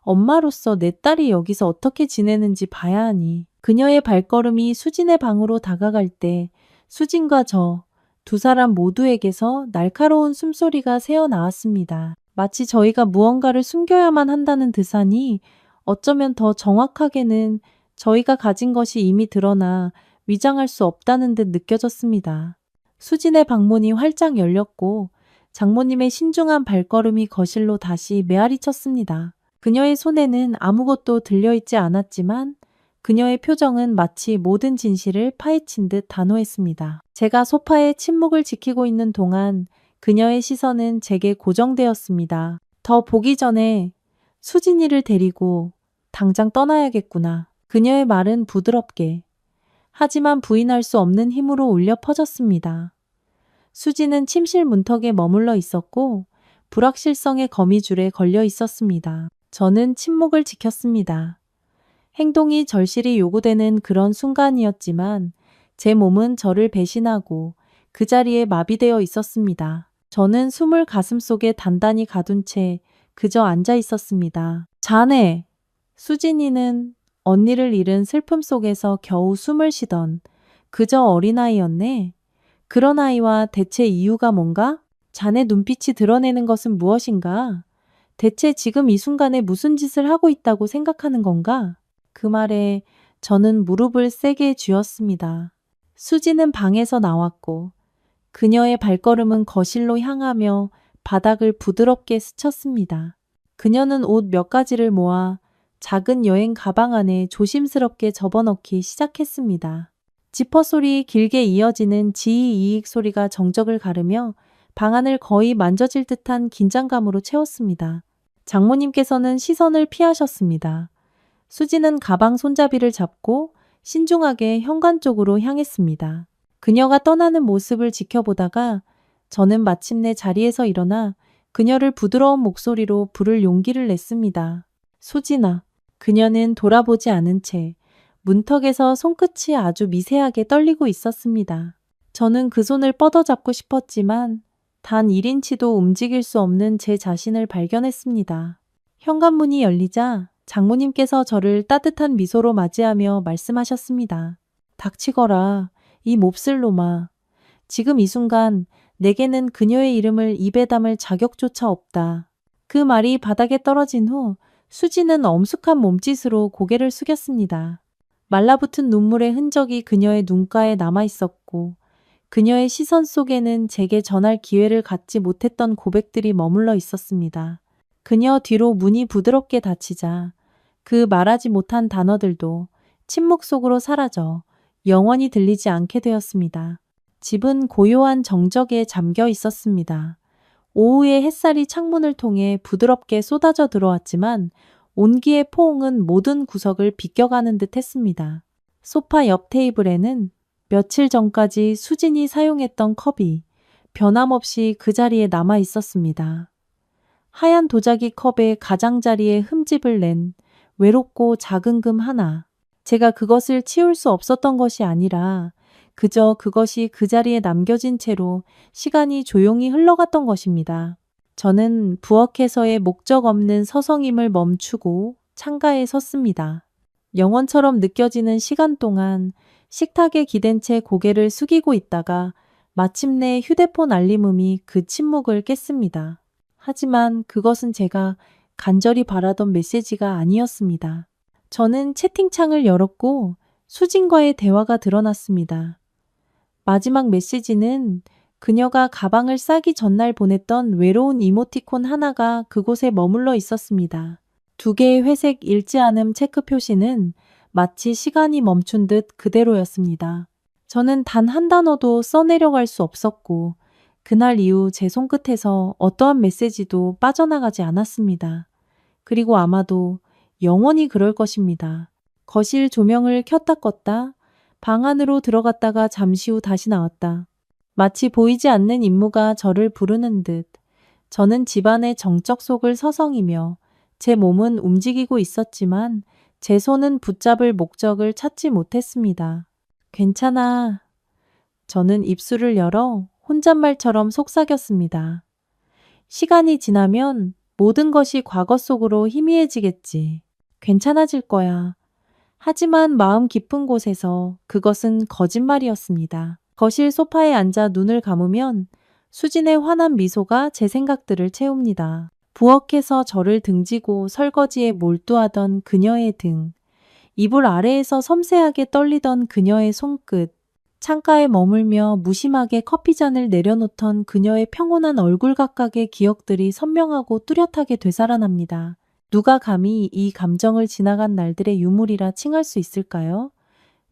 엄마로서 내 딸이 여기서 어떻게 지내는지 봐야 하니. 그녀의 발걸음이 수진의 방으로 다가갈 때 수진과 저 두 사람 모두에게서 날카로운 숨소리가 새어나왔습니다. 마치 저희가 무언가를 숨겨야만 한다는 듯하니 어쩌면 더 정확하게는 저희가 가진 것이 이미 드러나 위장할 수 없다는 듯 느껴졌습니다. 수진의 방문이 활짝 열렸고 장모님의 신중한 발걸음이 거실로 다시 메아리 쳤습니다. 그녀의 손에는 아무것도 들려있지 않았지만 그녀의 표정은 마치 모든 진실을 파헤친 듯 단호했습니다. 제가 소파에 침묵을 지키고 있는 동안 그녀의 시선은 제게 고정되었습니다. 더 보기 전에 수진이를 데리고 당장 떠나야겠구나. 그녀의 말은 부드럽게, 하지만 부인할 수 없는 힘으로 울려 퍼졌습니다. 수지는 침실 문턱에 머물러 있었고 불확실성의 거미줄에 걸려 있었습니다. 저는 침묵을 지켰습니다. 행동이 절실히 요구되는 그런 순간이었지만 제 몸은 저를 배신하고 그 자리에 마비되어 있었습니다. 저는 숨을 가슴속에 단단히 가둔 채 그저 앉아 있었습니다. 자네! 수진이는 언니를 잃은 슬픔 속에서 겨우 숨을 쉬던 그저 어린아이였네. 그런 아이와 대체 이유가 뭔가? 자네 눈빛이 드러내는 것은 무엇인가? 대체 지금 이 순간에 무슨 짓을 하고 있다고 생각하는 건가? 그 말에 저는 무릎을 세게 쥐었습니다. 수지는 방에서 나왔고 그녀의 발걸음은 거실로 향하며 바닥을 부드럽게 스쳤습니다. 그녀는 옷 몇 가지를 모아 작은 여행 가방 안에 조심스럽게 접어넣기 시작했습니다. 지퍼 소리 길게 이어지는 지이익 소리가 정적을 가르며 방안을 거의 만져질 듯한 긴장감으로 채웠습니다. 장모님께서는 시선을 피하셨습니다. 수지는 가방 손잡이를 잡고 신중하게 현관 쪽으로 향했습니다. 그녀가 떠나는 모습을 지켜보다가 저는 마침내 자리에서 일어나 그녀를 부드러운 목소리로 부를 용기를 냈습니다. 수진아. 그녀는 돌아보지 않은 채 문턱에서 손끝이 아주 미세하게 떨리고 있었습니다. 저는 그 손을 뻗어잡고 싶었지만 단 1인치도 움직일 수 없는 제 자신을 발견했습니다. 현관문이 열리자 장모님께서 저를 따뜻한 미소로 맞이하며 말씀하셨습니다. 닥치거라, 이 몹쓸 놈아. 지금 이 순간 내게는 그녀의 이름을 입에 담을 자격조차 없다. 그 말이 바닥에 떨어진 후 수지는 엄숙한 몸짓으로 고개를 숙였습니다. 말라붙은 눈물의 흔적이 그녀의 눈가에 남아 있었고 그녀의 시선 속에는 제게 전할 기회를 갖지 못했던 고백들이 머물러 있었습니다. 그녀 뒤로 문이 부드럽게 닫히자 그 말하지 못한 단어들도 침묵 속으로 사라져 영원히 들리지 않게 되었습니다. 집은 고요한 정적에 잠겨 있었습니다. 오후의 햇살이 창문을 통해 부드럽게 쏟아져 들어왔지만 온기의 포옹은 모든 구석을 비껴가는 듯 했습니다. 소파 옆 테이블에는 며칠 전까지 수진이 사용했던 컵이 변함없이 그 자리에 남아 있었습니다. 하얀 도자기 컵에 가장자리에 흠집을 낸 외롭고 작은 금 하나. 제가 그것을 치울 수 없었던 것이 아니라 그저 그것이 그 자리에 남겨진 채로 시간이 조용히 흘러갔던 것입니다. 저는 부엌에서의 목적 없는 서성임을 멈추고 창가에 섰습니다. 영원처럼 느껴지는 시간 동안 식탁에 기댄 채 고개를 숙이고 있다가 마침내 휴대폰 알림음이 그 침묵을 깼습니다. 하지만 그것은 제가 간절히 바라던 메시지가 아니었습니다. 저는 채팅창을 열었고 수진과의 대화가 드러났습니다. 마지막 메시지는 그녀가 가방을 싸기 전날 보냈던 외로운 이모티콘 하나가 그곳에 머물러 있었습니다. 2개의 회색 일지않음 체크 표시는 마치 시간이 멈춘 듯 그대로였습니다. 저는 단 한 단어도 써내려갈 수 없었고 그날 이후 제 손끝에서 어떠한 메시지도 빠져나가지 않았습니다. 그리고 아마도 영원히 그럴 것입니다. 거실 조명을 켰다 껐다, 방 안으로 들어갔다가 잠시 후 다시 나왔다. 마치 보이지 않는 임무가 저를 부르는 듯 저는 집안의 정적 속을 서성이며 제 몸은 움직이고 있었지만 제 손은 붙잡을 목적을 찾지 못했습니다. 괜찮아. 저는 입술을 열어 혼잣말처럼 속삭였습니다. 시간이 지나면 모든 것이 과거 속으로 희미해지겠지. 괜찮아질 거야. 하지만 마음 깊은 곳에서 그것은 거짓말이었습니다. 거실 소파에 앉아 눈을 감으면 수진의 환한 미소가 제 생각들을 채웁니다. 부엌에서 저를 등지고 설거지에 몰두하던 그녀의 등, 이불 아래에서 섬세하게 떨리던 그녀의 손끝, 창가에 머물며 무심하게 커피잔을 내려놓던 그녀의 평온한 얼굴 각각의 기억들이 선명하고 뚜렷하게 되살아납니다. 누가 감히 이 감정을 지나간 날들의 유물이라 칭할 수 있을까요?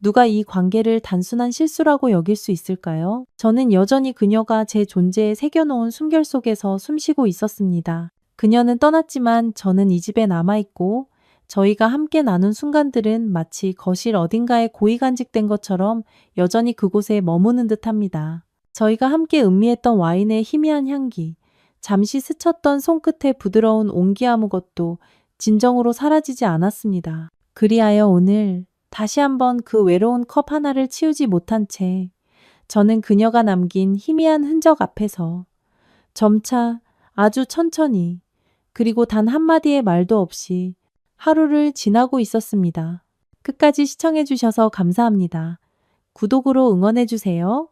누가 이 관계를 단순한 실수라고 여길 수 있을까요? 저는 여전히 그녀가 제 존재에 새겨놓은 숨결 속에서 숨쉬고 있었습니다. 그녀는 떠났지만 저는 이 집에 남아있고 저희가 함께 나눈 순간들은 마치 거실 어딘가에 고이 간직된 것처럼 여전히 그곳에 머무는 듯합니다. 저희가 함께 음미했던 와인의 희미한 향기, 잠시 스쳤던 손끝의 부드러운 온기 아무것도 진정으로 사라지지 않았습니다. 그리하여 오늘 다시 한번 그 외로운 컵 하나를 치우지 못한 채 저는 그녀가 남긴 희미한 흔적 앞에서 점차 아주 천천히 그리고 단 한마디의 말도 없이 하루를 지나고 있었습니다. 끝까지 시청해주셔서 감사합니다. 구독으로 응원해주세요.